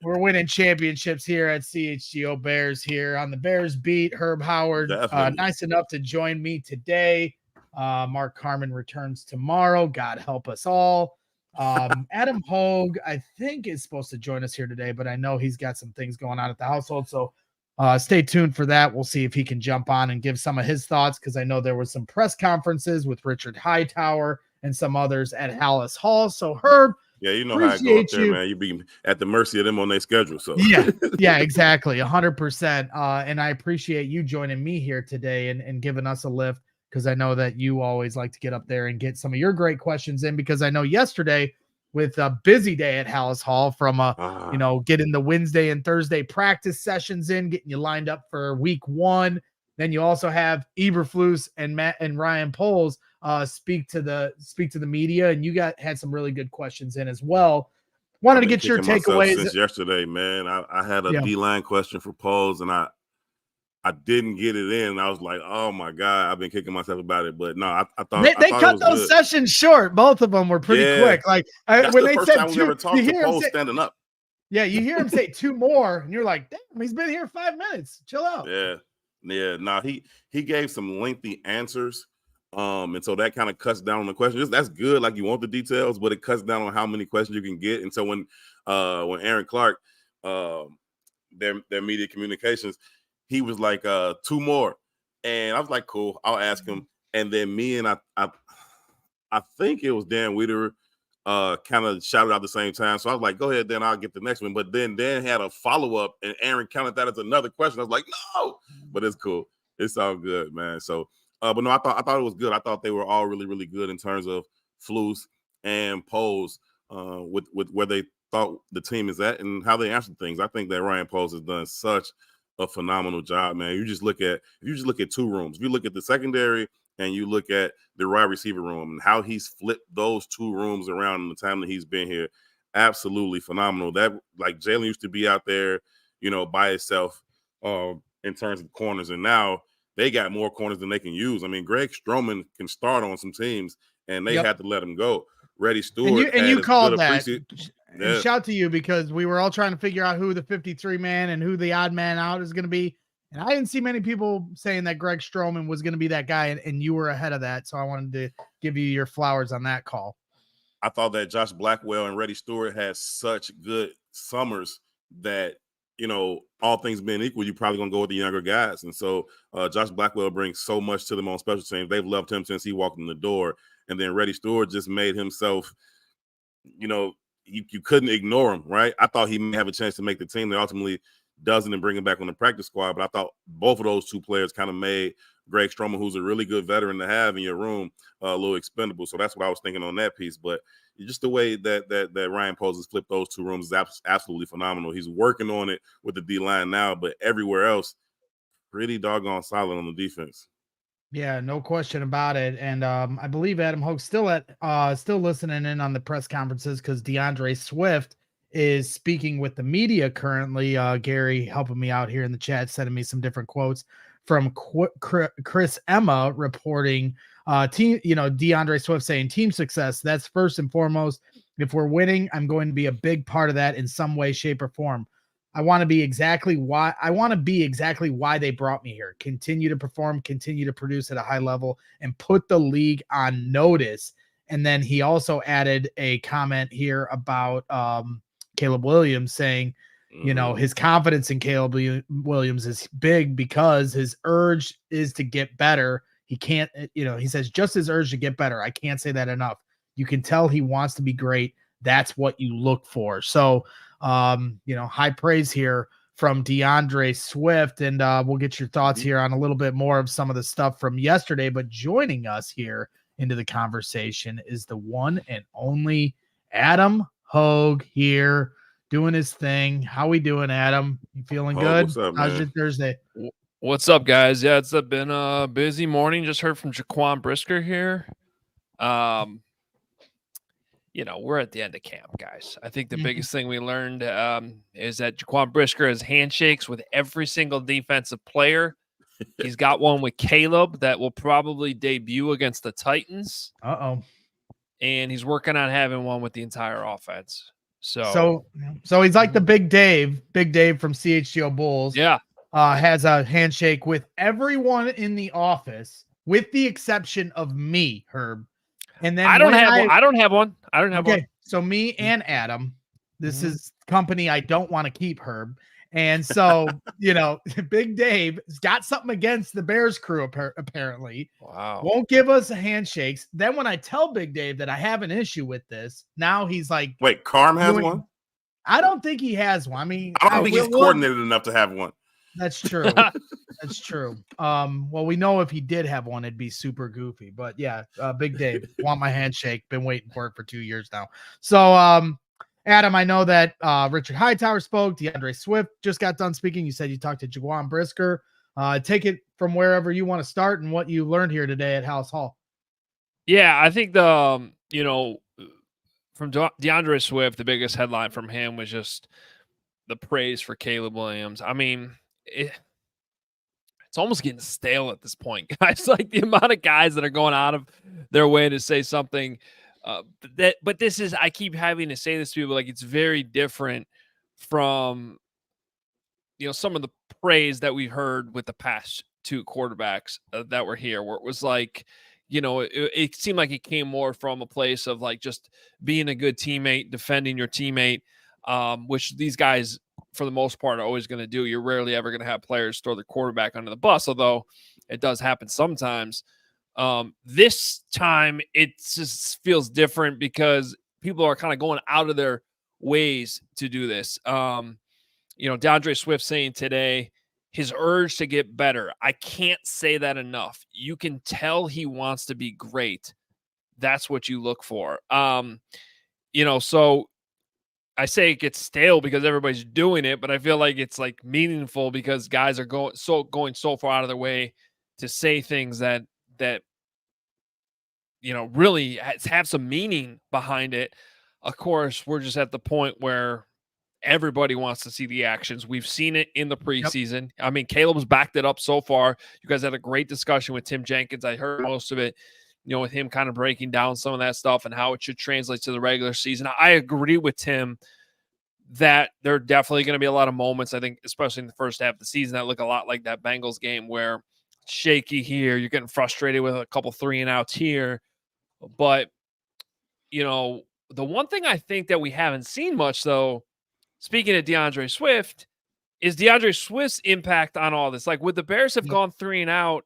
We're winning championships here at CHGO Bears here on the Bears Beat. Herb Howard, nice enough to join me today. Mark Carmen returns tomorrow. God help us all. Adam Hoge, I think, is supposed to join us here today, but I know he's got some things going on at the household. So stay tuned for that. We'll see if he can jump on and give some of his thoughts, because I know there was some press conferences with Richard Hightower and some others at Halas Hall. So Herb, yeah, you know how I go up there, man. You be at the mercy of them on their schedule. So yeah, exactly, 100%. And I appreciate you joining me here today and giving us a lift, because I know that you always like to get up there and get some of your great questions in, because I know yesterday with a busy day at Halas Hall from getting the Wednesday and Thursday practice sessions in, getting you lined up for week one. Then you also have Eberflus and Matt and Ryan Poles speak to the media, and you had some really good questions in as well. Wanted to get your takeaways since yesterday, man. I had a D-line question for Poles, and I didn't get it in. I was like, oh my God, I've been kicking myself about it. But no, I thought they cut those sessions short. Both of them were pretty quick. Like when they said two, ever talked to Poles standing up. Yeah, you hear him say two more, and you're like, damn, he's been here 5 minutes. Chill out. Yeah. No, he gave some lengthy answers. And so that kind of cuts down on the questions. That's good. Like, you want the details, but it cuts down on how many questions you can get. And so when Aaron Clark, their media communications, he was like, two more. And I was like, cool, I'll ask him. And then me and I think it was Dan Wiederer, kind of shouted out at the same time. So I was like, go ahead, then I'll get the next one. But then Dan had a follow-up, and Aaron counted that as another question. I was like, no, but it's cool. It's all good, man. So, but no, I thought it was good. I thought they were all really, really good in terms of Flus and Poles, with where they thought the team is at and how they answered things. I think that Ryan Poles has done such a phenomenal job, man. If you just look at two rooms, if you look at the secondary and you look at the wide receiver room and how he's flipped those two rooms around in the time that he's been here, absolutely phenomenal. That, like, Jalen used to be out there, by himself in terms of corners, and now they got more corners than they can use. I mean, Greg Stroman can start on some teams, and they had to let him go. Reddy Stewart and you called that. Yeah. And shout to you, because we were all trying to figure out who the 53 man and who the odd man out is going to be. And I didn't see many people saying that Greg Stroman was going to be that guy, and you were ahead of that. So I wanted to give you your flowers on that call. I thought that Josh Blackwell and Reddy Stewart had such good summers that, all things being equal, you're probably going to go with the younger guys. And so Josh Blackwell brings so much to them on special teams. They've loved him since he walked in the door. And then Reddy Stewart just made himself, you couldn't ignore him, right? I thought he may have a chance to make the team. They ultimately doesn't and bring him back on the practice squad. But I thought both of those two players kind of made Greg Stroman, who's a really good veteran to have in your room, a little expendable. So that's what I was thinking on that piece. But just the way that Ryan Poles has flipped those two rooms is absolutely phenomenal. He's working on it with the D-line now, but everywhere else, pretty doggone solid on the defense. Yeah, no question about it. And I believe Adam Hoge still listening in on the press conferences, because DeAndre Swift is speaking with the media currently. Gary helping me out here in the chat, sending me some different quotes from Chris Emma reporting DeAndre Swift saying team success, that's first and foremost. If we're winning, I'm going to be a big part of that in some way, shape, or form. I want to be exactly why they brought me here. Continue to perform, continue to produce at a high level, and put the league on notice. And then he also added a comment here about Caleb Williams, saying, his confidence in Caleb Williams is big because his urge is to get better. He can't, he says just his urge to get better. I can't say that enough. You can tell he wants to be great. That's what you look for. So, high praise here from DeAndre Swift, and we'll get your thoughts here on a little bit more of some of the stuff from yesterday. But joining us here into the conversation is the one and only Adam Hoge here, doing his thing. How we doing, Adam? You feeling good? What's up, How's your Thursday? What's up, guys? Yeah, it's been a busy morning. Just heard from Jaquan Brisker here. We're at the end of camp, guys. I think the biggest thing we learned is that Jaquan Brisker has handshakes with every single defensive player. He's got one with Caleb that will probably debut against the Titans. And he's working on having one with the entire offense. So he's like the Big Dave from CHGO Bulls. Yeah. Has a handshake with everyone in the office, with the exception of me, Herb. And then I don't have one. Okay, so me and Adam, this is company I don't want to keep, Herb. And so, Big Dave has got something against the Bears crew, apparently. Wow. Won't give us handshakes. Then when I tell Big Dave that I have an issue with this, now he's like, wait, Carm has one? I don't think he has one. I mean, I don't think he's coordinated enough to have one. That's true. That's true. Well, we know if he did have one, it'd be super goofy. But yeah, Big Dave, want my handshake. Been waiting for it for 2 years now. So, Adam, I know that Richard Hightower spoke. DeAndre Swift just got done speaking. You said you talked to Jaquan Brisker. Take it from wherever you want to start and what you learned here today at Halas Hall. Yeah, I think from DeAndre Swift, the biggest headline from him was just the praise for Caleb Williams. I mean, it's almost getting stale at this point, guys. Like the amount of guys that are going out of their way to say something. But this is, I keep having to say this to people, like it's very different from, some of the praise that we heard with the past two quarterbacks that were here, where it was like, it seemed like it came more from a place of like just being a good teammate, defending your teammate, which these guys, for the most part, are always going to do. You're rarely ever going to have players throw the quarterback under the bus, although it does happen sometimes. This time it just feels different because people are kind of going out of their ways to do this. DeAndre Swift saying today, his urge to get better. I can't say that enough. You can tell he wants to be great. That's what you look for. So I say it gets stale because everybody's doing it, but I feel like it's like meaningful because guys are going so far out of their way to say things that really have some meaning behind it. Of course, we're just at the point where everybody wants to see the actions. We've seen it in the preseason. Yep. I mean, Caleb's backed it up so far. You guys had a great discussion with Tim Jenkins. I heard most of it, with him kind of breaking down some of that stuff and how it should translate to the regular season. I agree with Tim that there are definitely going to be a lot of moments, I think, especially in the first half of the season, that look a lot like that Bengals game where shaky here, you're getting frustrated with a couple 3-and-outs here. But, the one thing I think that we haven't seen much, though, speaking of DeAndre Swift, is DeAndre Swift's impact on all this. Like, would the Bears have gone 3-and-out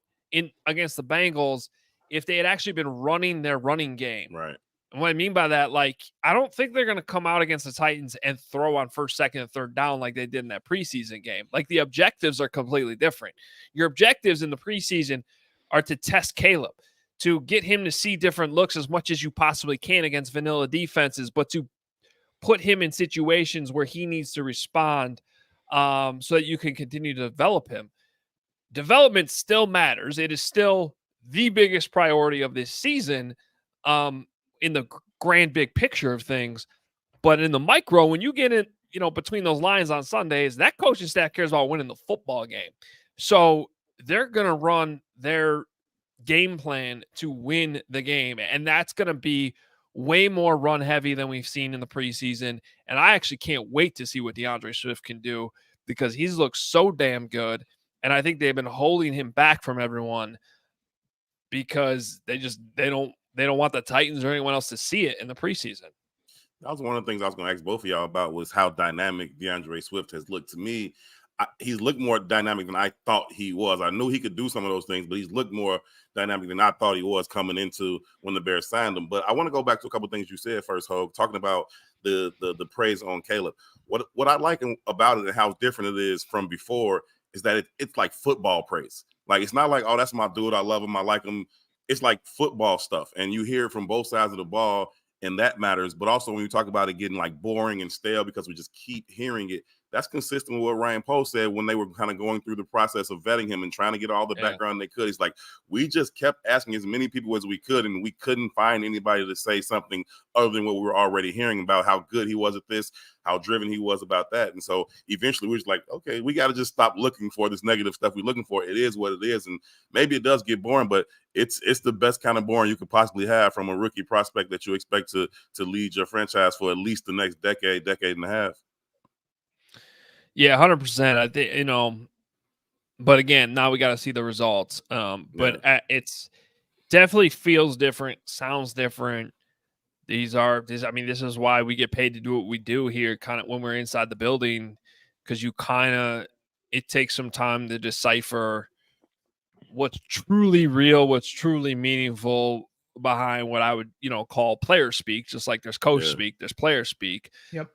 against the Bengals if they had actually been running their running game? Right. And what I mean by that, like, I don't think they're going to come out against the Titans and throw on first, second, and third down like they did in that preseason game. Like, the objectives are completely different. Your objectives in the preseason are to test Caleb, to get him to see different looks as much as you possibly can against vanilla defenses, but to put him in situations where he needs to respond so that you can continue to develop him. Development still matters. It is still the biggest priority of this season in the grand big picture of things. But in the micro, when you get in, between those lines on Sundays, that coaching staff cares about winning the football game. So they're going to run their game plan to win the game. And that's going to be way more run heavy than we've seen in the preseason. And I actually can't wait to see what DeAndre Swift can do because he's looked so damn good. And I think they've been holding him back from everyone because they don't want the Titans or anyone else to see it in the preseason. That was one of the things I was going to ask both of y'all about was how dynamic DeAndre Swift has looked to me. He's looked more dynamic than I thought he was. I knew he could do some of those things, but he's looked more dynamic than I thought he was coming into when the Bears signed him. But I want to go back to a couple of things you said first, Hoge, talking about the praise on Caleb. What I like about it and how different it is from before is that it's like football praise. Like, it's not like, oh, that's my dude, I love him, I like him. It's like football stuff, and you hear it from both sides of the ball, and that matters. But also when you talk about it getting like boring and stale because we just keep hearing it, that's consistent with what Ryan Post said when they were kind of going through the process of vetting him and trying to get all the background they could. He's like, we just kept asking as many people as we could, and we couldn't find anybody to say something other than what we were already hearing about how good he was at this, how driven he was about that. And so eventually we're just like, okay, we got to just stop looking for this negative stuff we're looking for. It is what it is. And maybe it does get boring, but it's the best kind of boring you could possibly have from a rookie prospect that you expect to lead your franchise for at least the next decade and a half. Yeah, 100%. I think, but again, now we got to see the results. But it's definitely feels different, sounds different. This is why we get paid to do what we do here, kind of when we're inside the building, because it takes some time to decipher what's truly real, what's truly meaningful behind what I would, call player speak. Just like there's coach speak, there's player speak. Yep.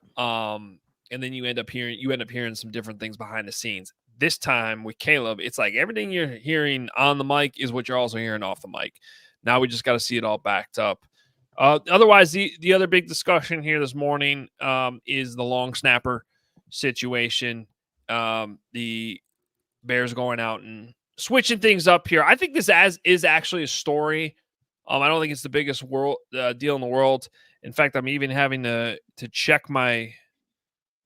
And then you end up hearing some different things behind the scenes. This time with Caleb, it's like everything you're hearing on the mic is what you're also hearing off the mic. Now we just got to see it all backed up. Otherwise, the other big discussion here this morning is the long snapper situation. The Bears going out and switching things up here. I think this is actually a story. I don't think it's the biggest deal in the world. In fact, I'm even having to check my.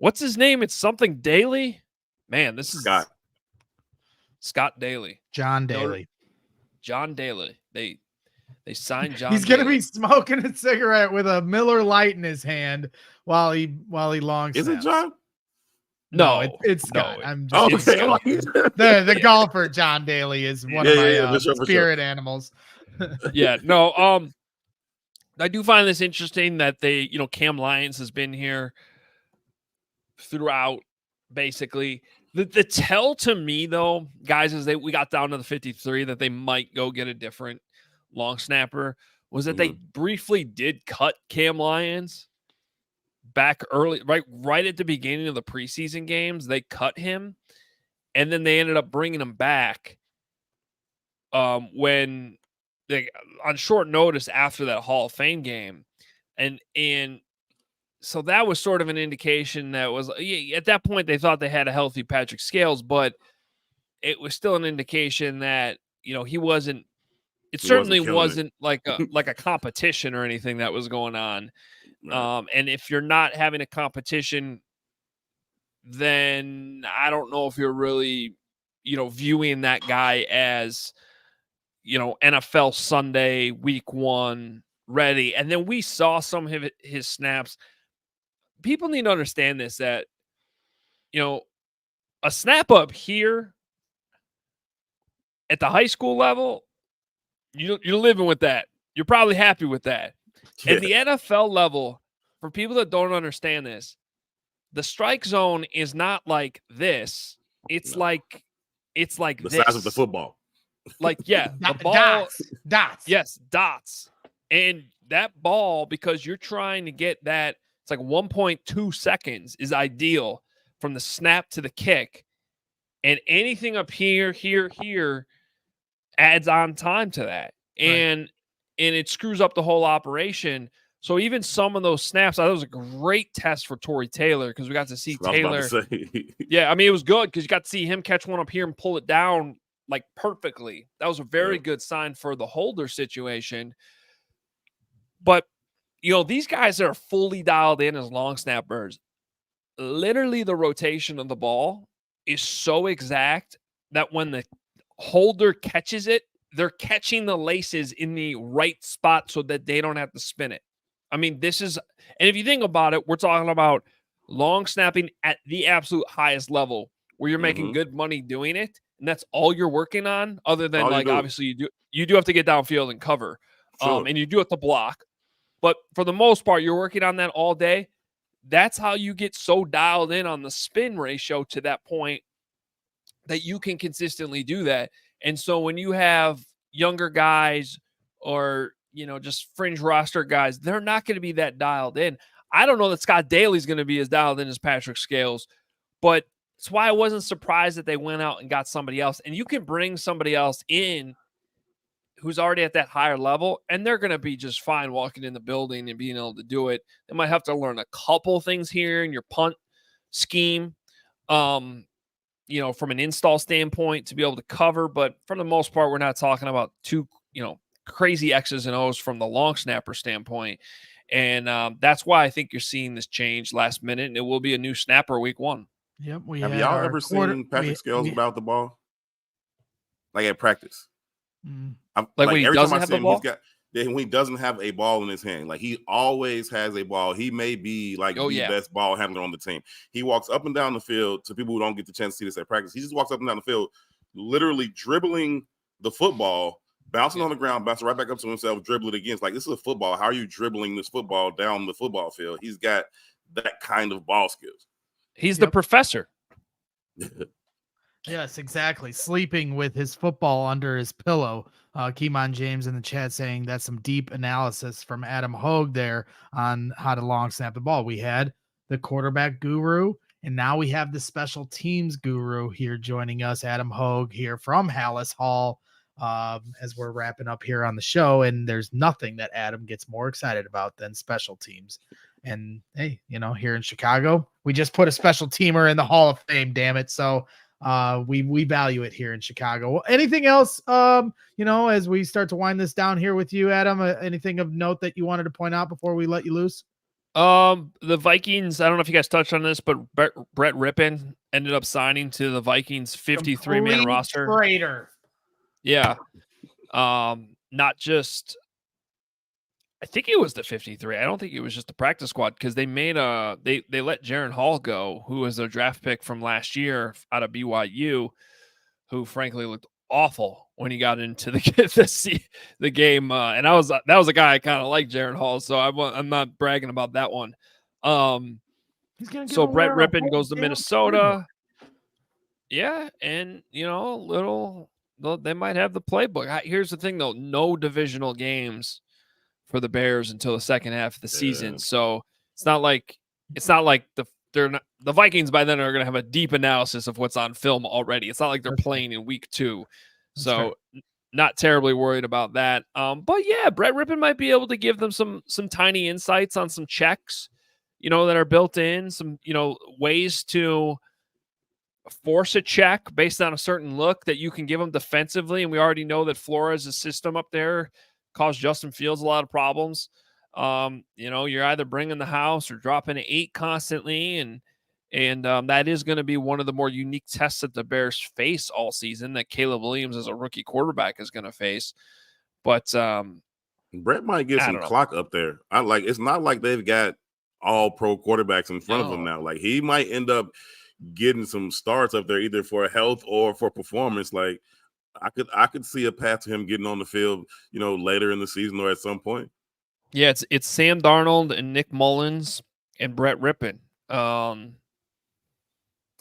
What's his name? It's something Daly. Man, this is Scott Daly. John Daly. John Daly. They signed John. He's going to be smoking a cigarette with a Miller Lite in his hand while he long snaps. Is it John? No, it's Scott. No, I'm just the golfer John Daly is one of my spirit animals. No. I do find this interesting that Cam Lyons has been here throughout, basically. The tell to me, though, guys, is we got down to the 53 that they might go get a different long snapper, was that they briefly did cut Cam Lyons back early, right at the beginning of the preseason games. They cut him, and then they ended up bringing him back when they on short notice after that Hall of Fame game, and so that was sort of an indication that was at that point they thought they had a healthy Patrick Scales, but it was still an indication that he wasn't it He certainly wasn't wasn't like a competition or anything that was going on. Right. And if you're not having a competition, then I don't know if you're really, viewing that guy as, NFL Sunday week 1 ready. And then we saw some of his snaps. People need to understand this, that, a snap up here at the high school level, you're living with that. You're probably happy with that. Yeah. At the NFL level, for people that don't understand this, the strike zone is not like this. It's No. like the this. size of the football. Like, yeah, the ball. Dots. Yes, dots. And that ball, because you're trying to get that, it's like 1.2 seconds is ideal from the snap to the kick. And anything up here adds on time to that. And it screws up the whole operation. So even some of those snaps, I thought it was a great test for Tory Taylor, because we got to see Taylor. Yeah, I mean, it was good because you got to see him catch one up here and pull it down like perfectly. That was a very good sign for the holder situation. But, these guys that are fully dialed in as long snappers, literally the rotation of the ball is so exact that when the holder catches it, they're catching the laces in the right spot so that they don't have to spin it. I mean, and if you think about it, we're talking about long snapping at the absolute highest level where you're making good money doing it. And that's all you're working on, other than obviously you do have to get downfield and cover. Sure. And you do have to block. But for the most part, you're working on that all day. That's how you get so dialed in on the spin ratio to that point that you can consistently do that. And so when you have younger guys or, just fringe roster guys, they're not going to be that dialed in. I don't know that Scott Daly's going to be as dialed in as Patrick Scales, but that's why I wasn't surprised that they went out and got somebody else. And you can bring somebody else in who's already at that higher level, and they're going to be just fine walking in the building and being able to do it. They might have to learn a couple things here in your punt scheme, from an install standpoint to be able to cover. But for the most part, we're not talking about two, crazy X's and O's from the long snapper standpoint. And that's why I think you're seeing this change last minute, and it will be a new snapper week 1. Yep. Have y'all ever seen Patrick Scales without the ball? Like at practice? Like when he every doesn't time I have see the him, ball? when he doesn't have a ball in his hand, like he always has a ball. He may be like the best ball handler on the team. He walks up and down the field. To people who don't get the chance to see this at practice, he just walks up and down the field, literally dribbling the football, bouncing on the ground, bouncing right back up to himself, dribble it again. It's like, this is a football. How are you dribbling this football down the football field? He's got that kind of ball skills. He's the professor. Yes, exactly. Sleeping with his football under his pillow. Keemon James in the chat saying that's some deep analysis from Adam Hoge there on how to long snap the ball. We had the quarterback guru, and now we have the special teams guru here joining us, Adam Hoge here from Halas Hall, as we're wrapping up here on the show. And there's nothing that Adam gets more excited about than special teams. And hey, here in Chicago, we just put a special teamer in the Hall of Fame, damn it. So we value it here in Chicago. Anything else, as we start to wind this down here with you, Adam, anything of note that you wanted to point out before we let you loose? The Vikings, I don't know if you guys touched on this, but Brett Rippon ended up signing to the Vikings 53-man roster. Traitor. Yeah. Not just, I think it was the 53. I don't think it was just the practice squad, because they made they let Jaren Hall go, who was their draft pick from last year out of BYU, who frankly looked awful when he got into the game. And that was a guy I kind of like, Jaren Hall. So I'm not bragging about that one. So Brett Rippon goes to Minnesota. Yeah, and they might have the playbook. Here's the thing though, no divisional games for the Bears until the second half of the season. So it's not like the Vikings by then are going to have a deep analysis of what's on film already. It's not like they're playing in week 2. So not terribly worried about that. But yeah, Brett Rippon might be able to give them some tiny insights on some checks, that are built in, some, ways to force a check based on a certain look that you can give him defensively. And we already know that Flores' system up there caused Justin Fields a lot of problems. You're either bringing the house or dropping an 8 constantly. And that is going to be one of the more unique tests that the Bears face all season that Caleb Williams as a rookie quarterback is going to face. But Brett might get some clock up there. It's not like they've got all pro quarterbacks in front of him now. Like, he might end up getting some starts up there either for health or for performance. Like, I could see a path to him getting on the field, later in the season or at some point. Yeah, it's Sam Darnold and Nick Mullins and Brett Rippon. And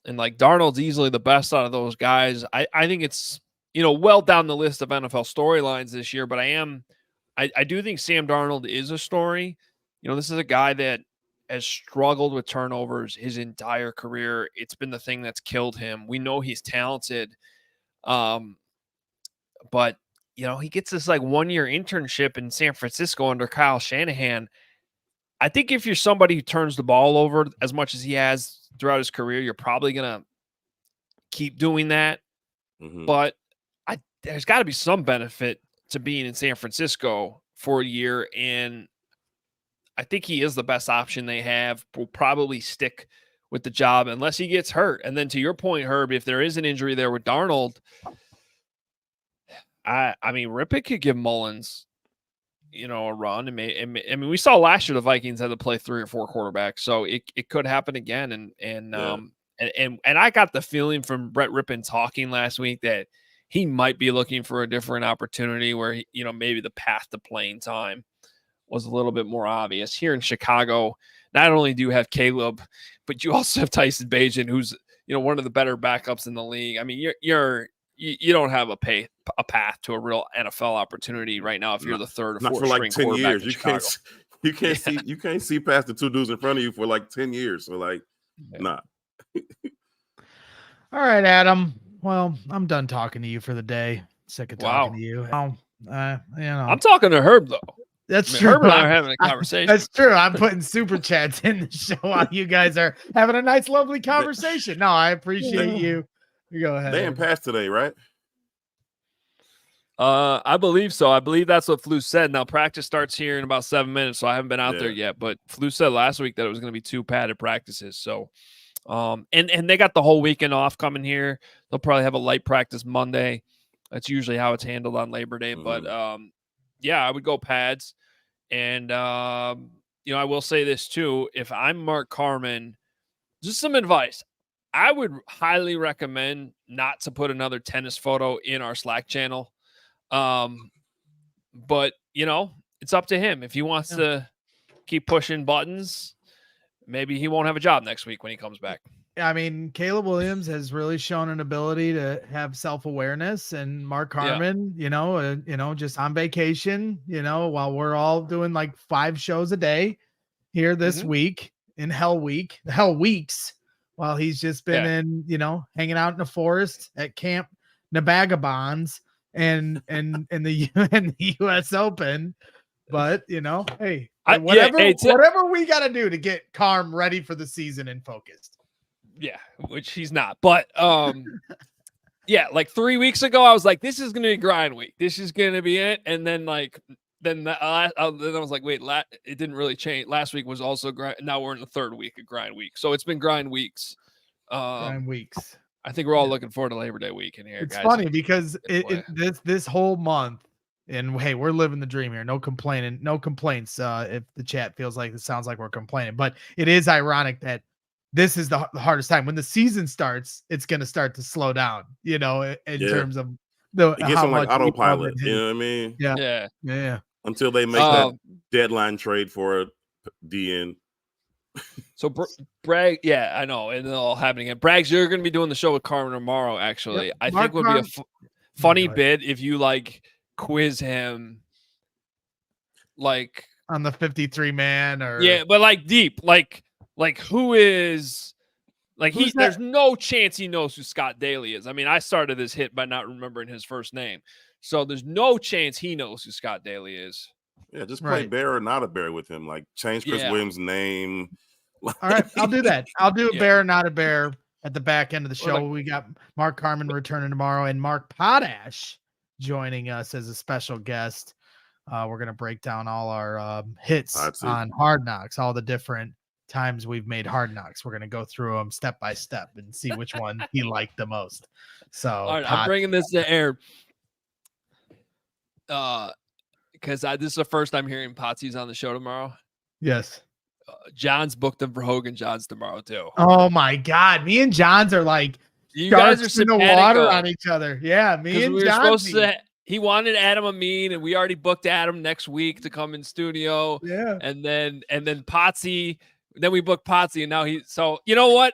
like Darnold's easily the best out of those guys. I think it's, well down the list of NFL storylines this year, but I do think Sam Darnold is a story. This is a guy that has struggled with turnovers his entire career. It's been the thing that's killed him. We know he's talented. But he gets this like 1-year internship in San Francisco under Kyle Shanahan. I think if you're somebody who turns the ball over as much as he has throughout his career, you're probably going to keep doing that. Mm-hmm. But there's got to be some benefit to being in San Francisco for a year. And I think he is the best option they have. Will probably stick with the job unless he gets hurt. And then to your point, Herb, if there is an injury there with Darnold, I mean, Rippitt could give Mullins, a run. And we saw last year the Vikings had to play 3 or 4 quarterbacks, so it could happen again. And I got the feeling from Brett Rippon talking last week that he might be looking for a different opportunity where maybe the path to playing time was a little bit more obvious. Here in Chicago, not only do you have Caleb, but you also have Tyson Bagent, who's one of the better backups in the league. I mean, you don't have a path to a real NFL opportunity right now if you're the third or fourth string like 10 quarterback years. in Chicago. You can't see past the 2 dudes in front of you for like 10 years. So nah. All right, Adam. Well, I'm done talking to you for the day. Sick of talking to you. I'm talking to Herb though. That's true. Herb and I are having a conversation. That's true. I'm putting super chats in the show while you guys are having a nice, lovely conversation. No, I appreciate you. You go ahead. They didn't pass today, right? I believe so. I believe that's what Flu said. Now practice starts here in about 7 minutes, so I haven't been out there yet. But Flu said last week that it was going to be 2 padded practices. So, and they got the whole weekend off coming here. They'll probably have a light practice Monday. That's usually how it's handled on Labor Day. Mm-hmm. But I would go pads. And I will say this too: if I'm Mark Carman, just some advice. I would highly recommend not to put another tennis photo in our Slack channel. But it's up to him. If he wants to keep pushing buttons, maybe he won't have a job next week when he comes back. I mean, Caleb Williams has really shown an ability to have self-awareness, and Mark Carman, just on vacation, while we're all doing like 5 shows a day here this week in hell weeks. While he's just been in, hanging out in the forest at Camp Nabagabonds and the U.S. Open. But, hey, whatever we got to do to get Carm ready for the season and focused. Yeah, which he's not. But, like 3 weeks ago, I was like, this is going to be grind week. This is going to be it. And then I was like, wait, it didn't really change. Last week was also grind. Now we're in the 3rd week of grind week. So it's been grind weeks. Grind weeks. I think we're all looking forward to Labor Day week in here. It's funny because this whole month, and hey, we're living the dream here. No complaining, no complaints. If the chat feels like it sounds like we're complaining, but it is ironic that this is the hardest time. When the season starts, it's going to start to slow down, in terms of it gets on like autopilot. You know what I mean? Yeah. Until they make that deadline trade for DN. So Bragg, I know, and it'll all happening again. Braggs, you're going to be doing the show with Carmen tomorrow. Actually, I think would be a funny bit if you like quiz him, like on the 53 man, or but like deep, like who is like he? There's no chance he knows who Scott Daly is. I mean, I started this hit by not remembering his first name, so there's no chance he knows who Scott Daly is. Yeah, just play bear or not a bear with him. Like change Chris Williams' name. All right, I'll do that. I'll do a bear, not a bear, at the back end of the show. We got Mark Carman returning tomorrow and Mark Potash joining us as a special guest. We're going to break down all our hits on Hard Knocks, all the different times we've made Hard Knocks. We're going to go through them step by step and see which one he liked the most. So all right, I'm bringing this to air because this is the first time hearing Potsy's on the show tomorrow. Yes. John's booked them for Hogan John's tomorrow too. Oh my God. Me and John's are like, you guys are in the water on each other. Yeah. Me and John. He wanted Adam Amin, and we already booked Adam next week to come in studio. Yeah. And then Potsy, then we booked Potsy, and now so you know what?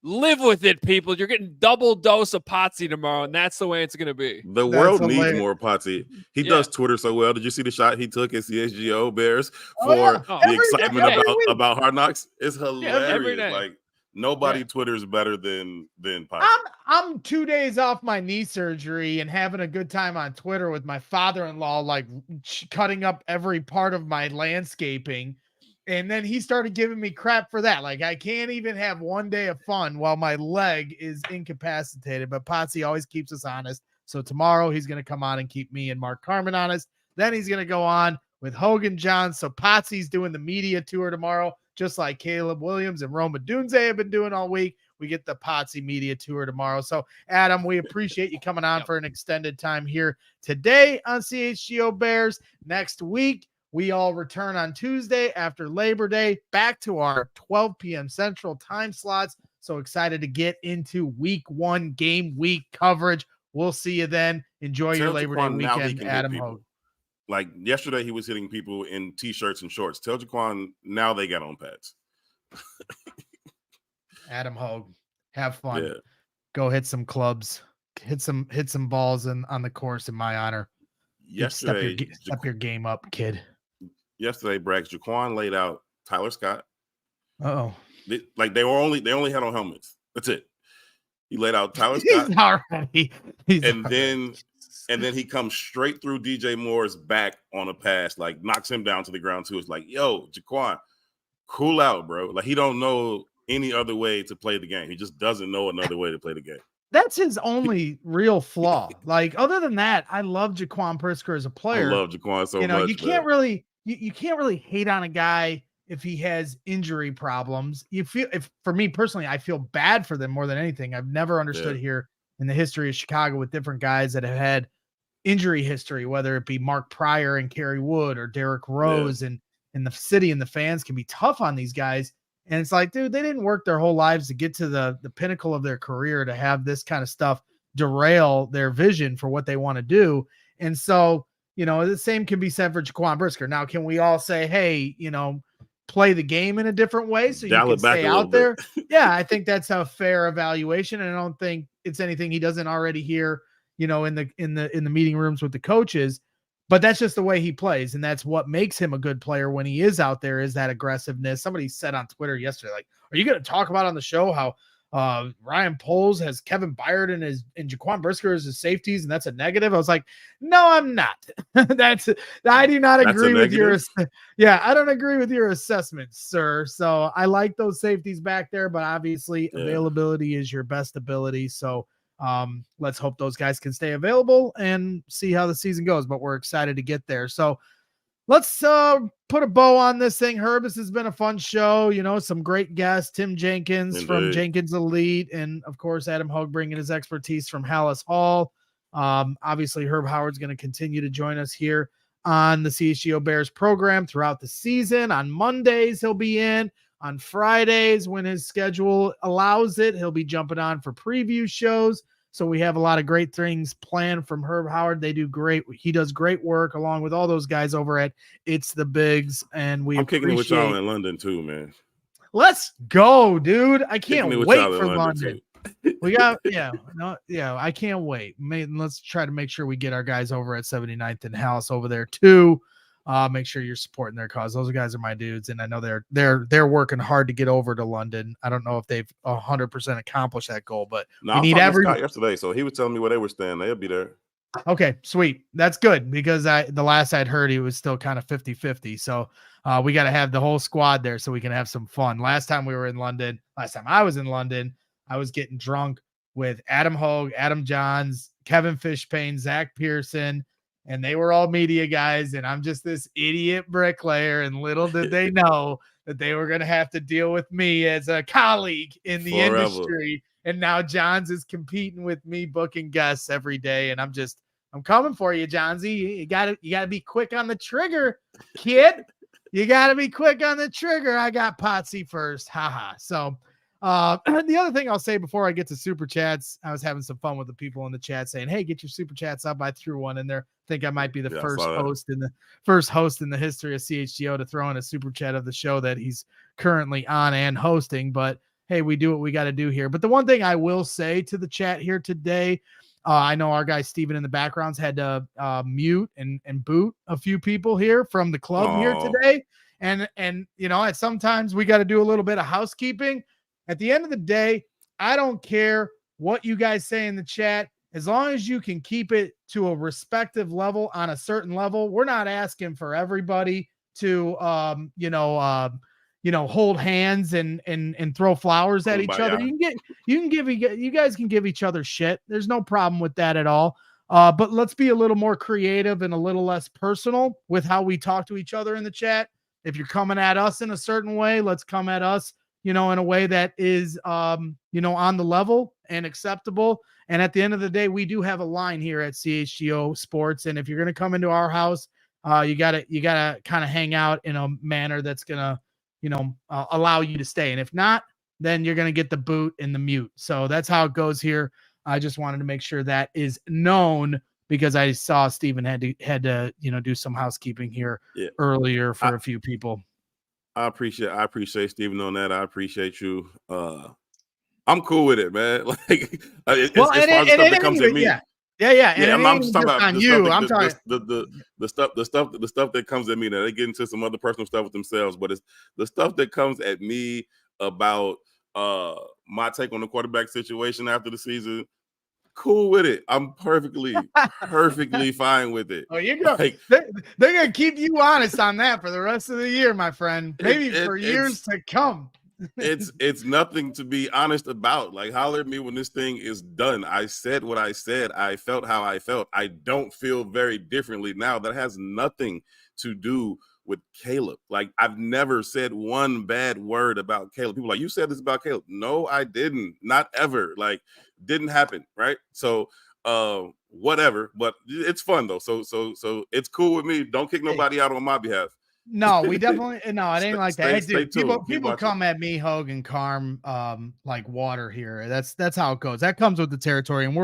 Live with it, people. You're getting double dose of Potsy tomorrow, and that's the way it's going to be. The world needs more Potsy. He does Twitter so well. Did you see the shot he took at CHGO Bears for the excitement about Hard Knocks? It's hilarious. Like nobody Twitters better than Potsy. I'm 2 days off my knee surgery and having a good time on Twitter with my father-in-law, like cutting up every part of my landscaping. And then he started giving me crap for that. Like, I can't even have one day of fun while my leg is incapacitated. But Potsy always keeps us honest. So tomorrow he's going to come on and keep me and Mark Carman honest. Then he's going to go on with Hogan John. So Potsy's doing the media tour tomorrow, just like Caleb Williams and Roma Dunze have been doing all week. We get the Potsy media tour tomorrow. So, Adam, we appreciate you coming on for an extended time here today on CHGO Bears. Next week, we all return on Tuesday after Labor Day, back to our 12 p.m. Central time slots. So excited to get into week 1 game week coverage. We'll see you then. Enjoy your Labor Day weekend, Adam Hoge. Like yesterday, he was hitting people in T-shirts and shorts. Tell Jaquan now they got on pads. Adam Hoge, have fun. Yeah. Go hit some clubs. Hit some balls on the course in my honor. Yesterday, step your game up, kid. Yesterday, Braggs, Jaquan laid out Tyler Scott. Oh, they only had on helmets. That's it. He laid out Tyler Scott. And then he comes straight through DJ Moore's back on a pass, like knocks him down to the ground too. It's like, yo, Jaquan, cool out, bro. Like he don't know any other way to play the game. He just doesn't know another way to play the game. That's his only real flaw. Like other than that, I love Jaquan Brisker as a player. I love Jaquan so much. You can't really you can't really hate on a guy if he has injury problems. For me personally, I feel bad for them more than anything. I've never understood here in the history of Chicago with different guys that have had injury history, whether it be Mark Pryor and Kerry Wood or Derrick Rose, and the city and the fans can be tough on these guys. And it's like, dude, they didn't work their whole lives to get to the pinnacle of their career to have this kind of stuff derail their vision for what they want to do. And so, the same can be said for Jaquan Brisker. Now, can we all say, hey, play the game in a different way so you can stay out there? Yeah, I think that's a fair evaluation. And I don't think it's anything he doesn't already hear, in the meeting rooms with the coaches. But that's just the way he plays, and that's what makes him a good player when he is out there, is that aggressiveness. Somebody said on Twitter yesterday, like, are you going to talk about on the show how Ryan Poles has Kevin Byard and Jaquan Brisker as his safeties, and that's a negative? I was like, no, I'm not. I do not agree with your I don't agree with your assessment, sir. So I like those safeties back there, but obviously availability is your best ability. So let's hope those guys can stay available and see how the season goes, but we're excited to get there. So let's put a bow on this thing. Herb, this has been a fun show. Some great guests, Tim Jenkins from Jenkins Elite, and of course, Adam Hoge bringing his expertise from Halas Hall. Obviously, Herb Howard's going to continue to join us here on the CHGO Bears program throughout the season. On Mondays, he'll be in. On Fridays, when his schedule allows it, he'll be jumping on for preview shows. So we have a lot of great things planned from Herb Howard. They do great. He does great work along with all those guys over at It's the Bigs. And I'm kicking it with y'all in London too, man. Let's go, dude. I can't wait for London. We got, I can't wait. Let's try to make sure we get our guys over at 79th and Halas over there too. Make sure you're supporting their cause. Those guys are my dudes, and I know they're working hard to get over to London. I don't know if they've 100% accomplished that goal, but we need everyone. Yesterday, so he was telling me where they were staying. They'll be there. Okay, sweet. That's good, because the last I'd heard, he was still kind of 50-50. So we got to have the whole squad there so we can have some fun. Last time I was in London, I was getting drunk with Adam Hoge, Adam Johns, Kevin Fishpayne, Zach Pearson, and they were all media guys. And I'm just this idiot bricklayer. And little did they know that they were going to have to deal with me as a colleague in the industry. And now Johns is competing with me, booking guests every day. And I'm coming for you, Johnsy. You gotta be quick on the trigger, kid. You gotta be quick on the trigger. I got Potsy first. Haha. So the other thing I'll say before I get to super chats, I was having some fun with the people in the chat saying, hey, get your super chats up. I threw one in there. I think I might be the first host in the history of CHGO to throw in a super chat of the show that he's currently on and hosting. But hey, we do what we got to do here. But the one thing I will say to the chat here today, I know our guy Steven in the backgrounds had to mute and boot a few people here from the club here today. And you know, at sometimes we got to do a little bit of housekeeping. At the end of the day, I don't care what you guys say in the chat. As long as you can keep it to a respective level on a certain level, we're not asking for everybody to, hold hands and throw flowers at each other. You guys can give each other shit. There's no problem with that at all. But let's be a little more creative and a little less personal with how we talk to each other in the chat. If you're coming at us in a certain way, let's come at us, in a way that is, on the level and acceptable. And at the end of the day, we do have a line here at CHGO Sports. And if you're going to come into our house, you gotta kind of hang out in a manner that's going to, allow you to stay. And if not, then you're going to get the boot and the mute. So that's how it goes here. I just wanted to make sure that is known because I saw Steven had to, do some housekeeping here earlier for a few people. I appreciate Steven on that. I appreciate you. I'm cool with it, man. Like, as far as the stuff that comes at me. Yeah. And I'm just talking about the stuff that comes at me. Now they get into some other personal stuff with themselves, but it's the stuff that comes at me about my take on the quarterback situation after the season. Cool with it. I'm perfectly fine with it. Oh, you go. Like, they're gonna keep you honest on that for the rest of the year, my friend. Maybe for years to come. It's nothing to be honest about. Like, holler at me when this thing is done. I said what I said. I felt how I felt. I don't feel very differently now. That has nothing to do with Caleb. Like, I've never said one bad word about Caleb. People are like, you said this about Caleb. No, I didn't. Not ever. Like, didn't happen. Right. So whatever. But it's fun though. So it's cool with me. Don't kick nobody out on my behalf. No, we definitely it ain't like that. Hey, dude, people come at me, Hoge and Carm, like water here. That's how it goes. That comes with the territory, and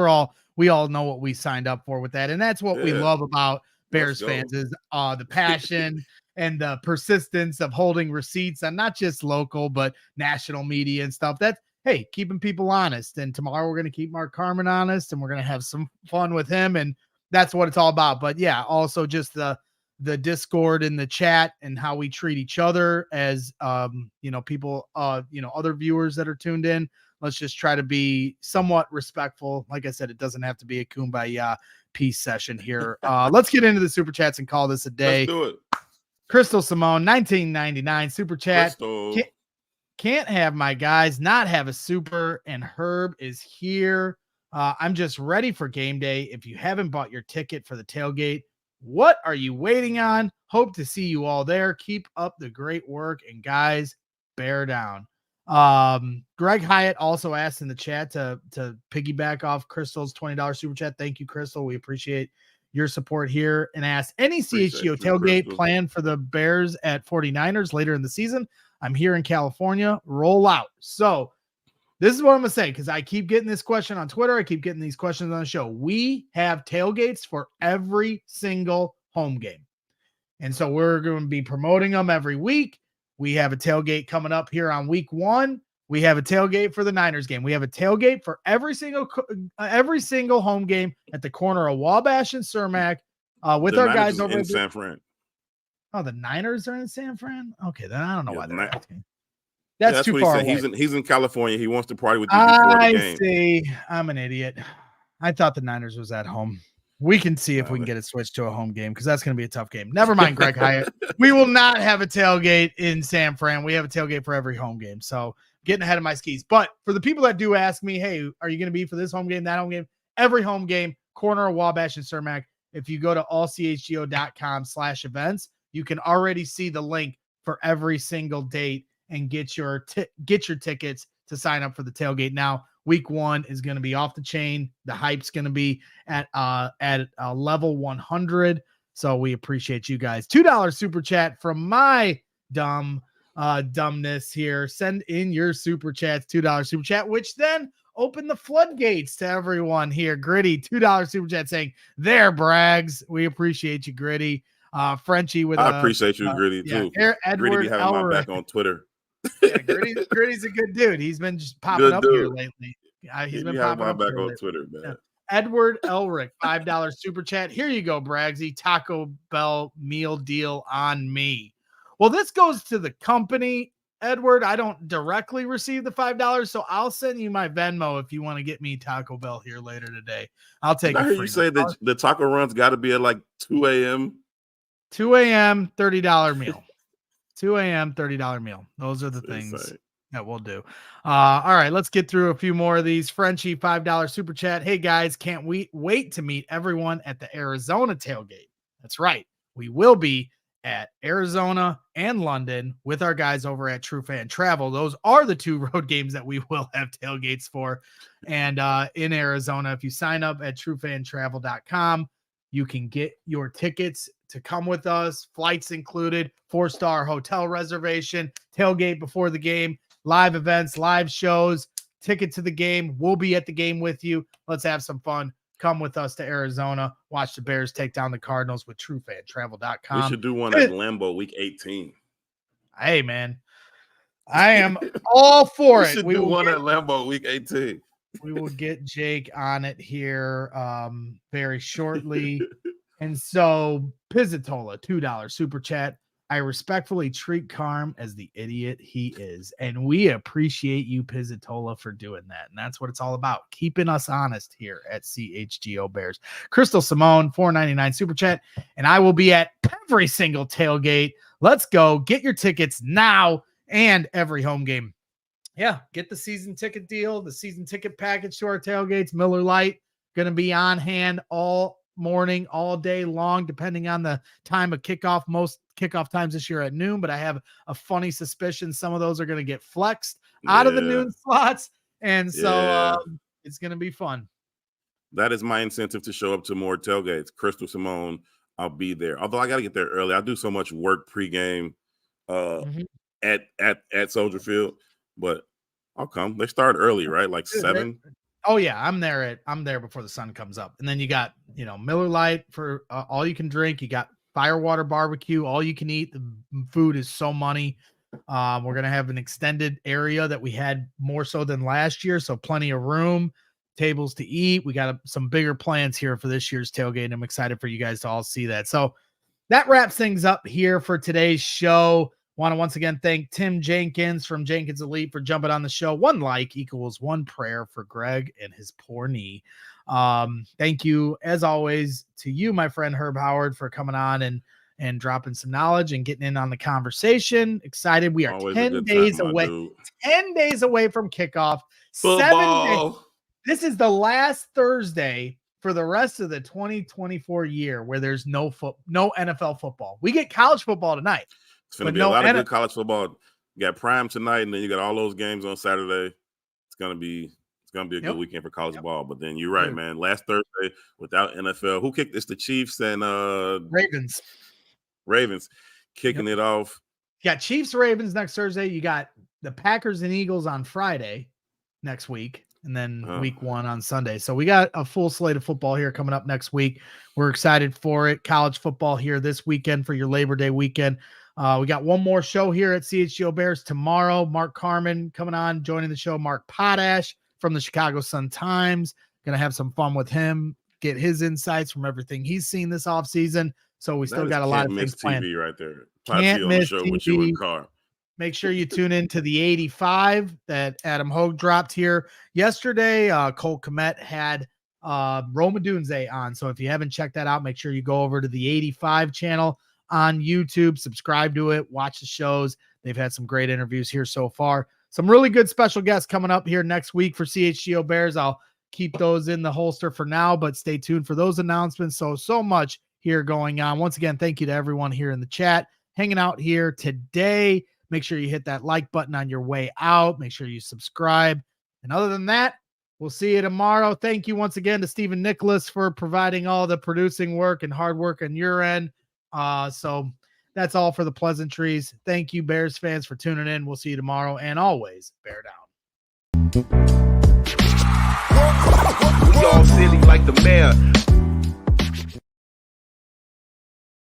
we all know what we signed up for with that, and that's what we love about Bears fans is the passion and the persistence of holding receipts on not just local but national media and stuff. That's keeping people honest. And tomorrow we're gonna keep Mark Carman honest, and we're gonna have some fun with him, and that's what it's all about. But yeah, also just the Discord in the chat and how we treat each other as, people, other viewers that are tuned in. Let's just try to be somewhat respectful. Like I said, it doesn't have to be a kumbaya peace session here. Let's get into the super chats and call this a day. Let's do it. Crystal Simone, 1999 super chat. Can't have my guys not have a super, and Herb is here. I'm just ready for game day. If you haven't bought your ticket for the tailgate, what are you waiting on? Hope to see you all there. Keep up the great work, and guys, bear down. Greg Hyatt also asked in the chat to piggyback off Crystal's $20 super chat. Thank you, Crystal. We appreciate your support here, and asked any CHGO tailgate plan for the Bears at 49ers later in the season. I'm here in California. Roll out. So this is what I'm going to say, because I keep getting this question on Twitter. I keep getting these questions on the show. We have tailgates for every single home game. And so we're going to be promoting them every week. We have a tailgate coming up here on week 1. We have a tailgate for the Niners game. We have a tailgate for every single home game at the corner of Wabash and Cermak with our guys over in San Fran. Oh, the Niners are in San Fran? Okay, then I don't know why they're asking. That's too far away. He's in California. He wants to party with you before the game. I see. I'm an idiot. I thought the Niners was at home. We can see if we can get it switched to a home game, because that's going to be a tough game. Never mind, Greg Hyatt. We will not have a tailgate in San Fran. We have a tailgate for every home game. So getting ahead of my skis. But for the people that do ask me, hey, are you going to be for this home game, that home game? Every home game, corner of Wabash and Cermak. If you go to allchgo.com/events, you can already see the link for every single date and get your tickets to sign up for the tailgate. Now, week 1 is going to be off the chain. The hype's going to be at level 100. So we appreciate you guys. $2 super chat from my dumbness here. Send in your super chats, $2 super chat, which then open the floodgates to everyone here. Gritty, $2 super chat saying, there, Brags. We appreciate you, Gritty. Frenchie with I appreciate you, Gritty, too. Edward Gritty be having my back on Twitter. Yeah, Gritty's a good dude. He's been just popping up here lately. He's been popping my up back here on lately. Twitter, man. Yeah. Edward Elric, $5 super chat. Here you go, Bragsy. Taco Bell meal deal on me. Well, this goes to the company, Edward. I don't directly receive the $5, so I'll send you my Venmo if you want to get me Taco Bell here later today. I'll take it. I heard you say that the taco run's got to be at like 2 a.m. 2 a.m. $30 meal. 2 a.m. $30 meal. Those are the things that we'll do. All right, let's get through a few more of these. Frenchie, $5 super chat. Hey guys, can't wait to meet everyone at the Arizona tailgate. That's right. We will be at Arizona and London with our guys over at True Fan Travel. Those are the 2 road games that we will have tailgates for. And in Arizona, if you sign up at truefantravel.com, you can get your tickets to come with us, flights included, 4-star hotel reservation, tailgate before the game, live events, live shows, ticket to the game. We'll be at the game with you. Let's have some fun. Come with us to Arizona. Watch the Bears take down the Cardinals with truefantravel.com. We should do one at Lambeau week 18. Hey, man. I am all for it. We will do one at Lambeau week 18. We will get Jake on it here very shortly. And so Pizzatola, $2 super chat. I respectfully treat Carm as the idiot he is. And we appreciate you, Pizzatola, for doing that. And that's what it's all about. Keeping us honest here at CHGO Bears. Crystal Simone, $4.99 super chat. And I will be at every single tailgate. Let's go. Get your tickets now and every home game. Yeah, get the season ticket deal, the season ticket package to our tailgates. Miller Lite going to be on hand all morning, all day long, depending on the time of kickoff. Most kickoff times this year at noon, but I have a funny suspicion some of those are going to get flexed out of the noon slots. And so it's going to be fun. That is my incentive to show up to more tailgates. Crystal Simone, I'll be there. Although I got to get there early. I do so much work pregame at Soldier Field, but I'll come. They start early, right? Like 7. Oh yeah, I'm there before the sun comes up. And then you got, Miller Lite for all you can drink. You got Firewater barbecue, all you can eat. The food is so money. We're going to have an extended area that we had more so than last year. So plenty of room, tables to eat. We got some bigger plans here for this year's tailgate. And I'm excited for you guys to all see that. So that wraps things up here for today's show. Want to once again thank Tim Jenkins from Jenkins Elite for jumping on the show. 1 like equals 1 prayer for Greg and his poor knee. Thank you, as always, to you, my friend Herb Howard, for coming on and dropping some knowledge and getting in on the conversation. Excited. We are always 10 days away. 10 days away from kickoff. Football. 7 days. This is the last Thursday for the rest of the 2024 year where there's no NFL football. We get college football tonight. It's going to be a lot of good college football. You got Prime tonight, and then you got all those games on Saturday. It's going to be a good weekend for college ball. But then you're right, man. Last Thursday without NFL. Who kicked this? The Chiefs and Ravens. Ravens kicking it off. You got Chiefs, Ravens next Thursday. You got the Packers and Eagles on Friday next week. And then week 1 on Sunday. So we got a full slate of football here coming up next week. We're excited for it. College football here this weekend for your Labor Day weekend. We got one more show here at CHGO Bears tomorrow. Mark Carman coming on, joining the show. Mark Potash from the Chicago Sun-Times. Going to have some fun with him, get his insights from everything he's seen this offseason. So we still got a lot of things planned. TV right there. Can't miss on the show TV. with you and Carr. Make sure you tune in to the 85 that Adam Hoge dropped here yesterday. Cole Kmet had Roma Dunze on. So if you haven't checked that out, make sure you go over to the 85 channel on YouTube, subscribe to it, watch the shows. They've had some great interviews here so far. some really good special guests coming up here next week for CHGO Bears. I'll keep those in the holster for now, but stay tuned for those announcements. So much here going on. Once again, thank you to everyone here in the chat, hanging out here today. Make sure you hit that like button on your way out. Make sure you subscribe. And other than that, we'll see you tomorrow. Thank you once again to Stephen Nicholas for providing all the producing work and hard work on your end. So that's all for the pleasantries. Thank you, Bears fans, for tuning in. We'll see you tomorrow. And always, bear down. We all silly like the mayor.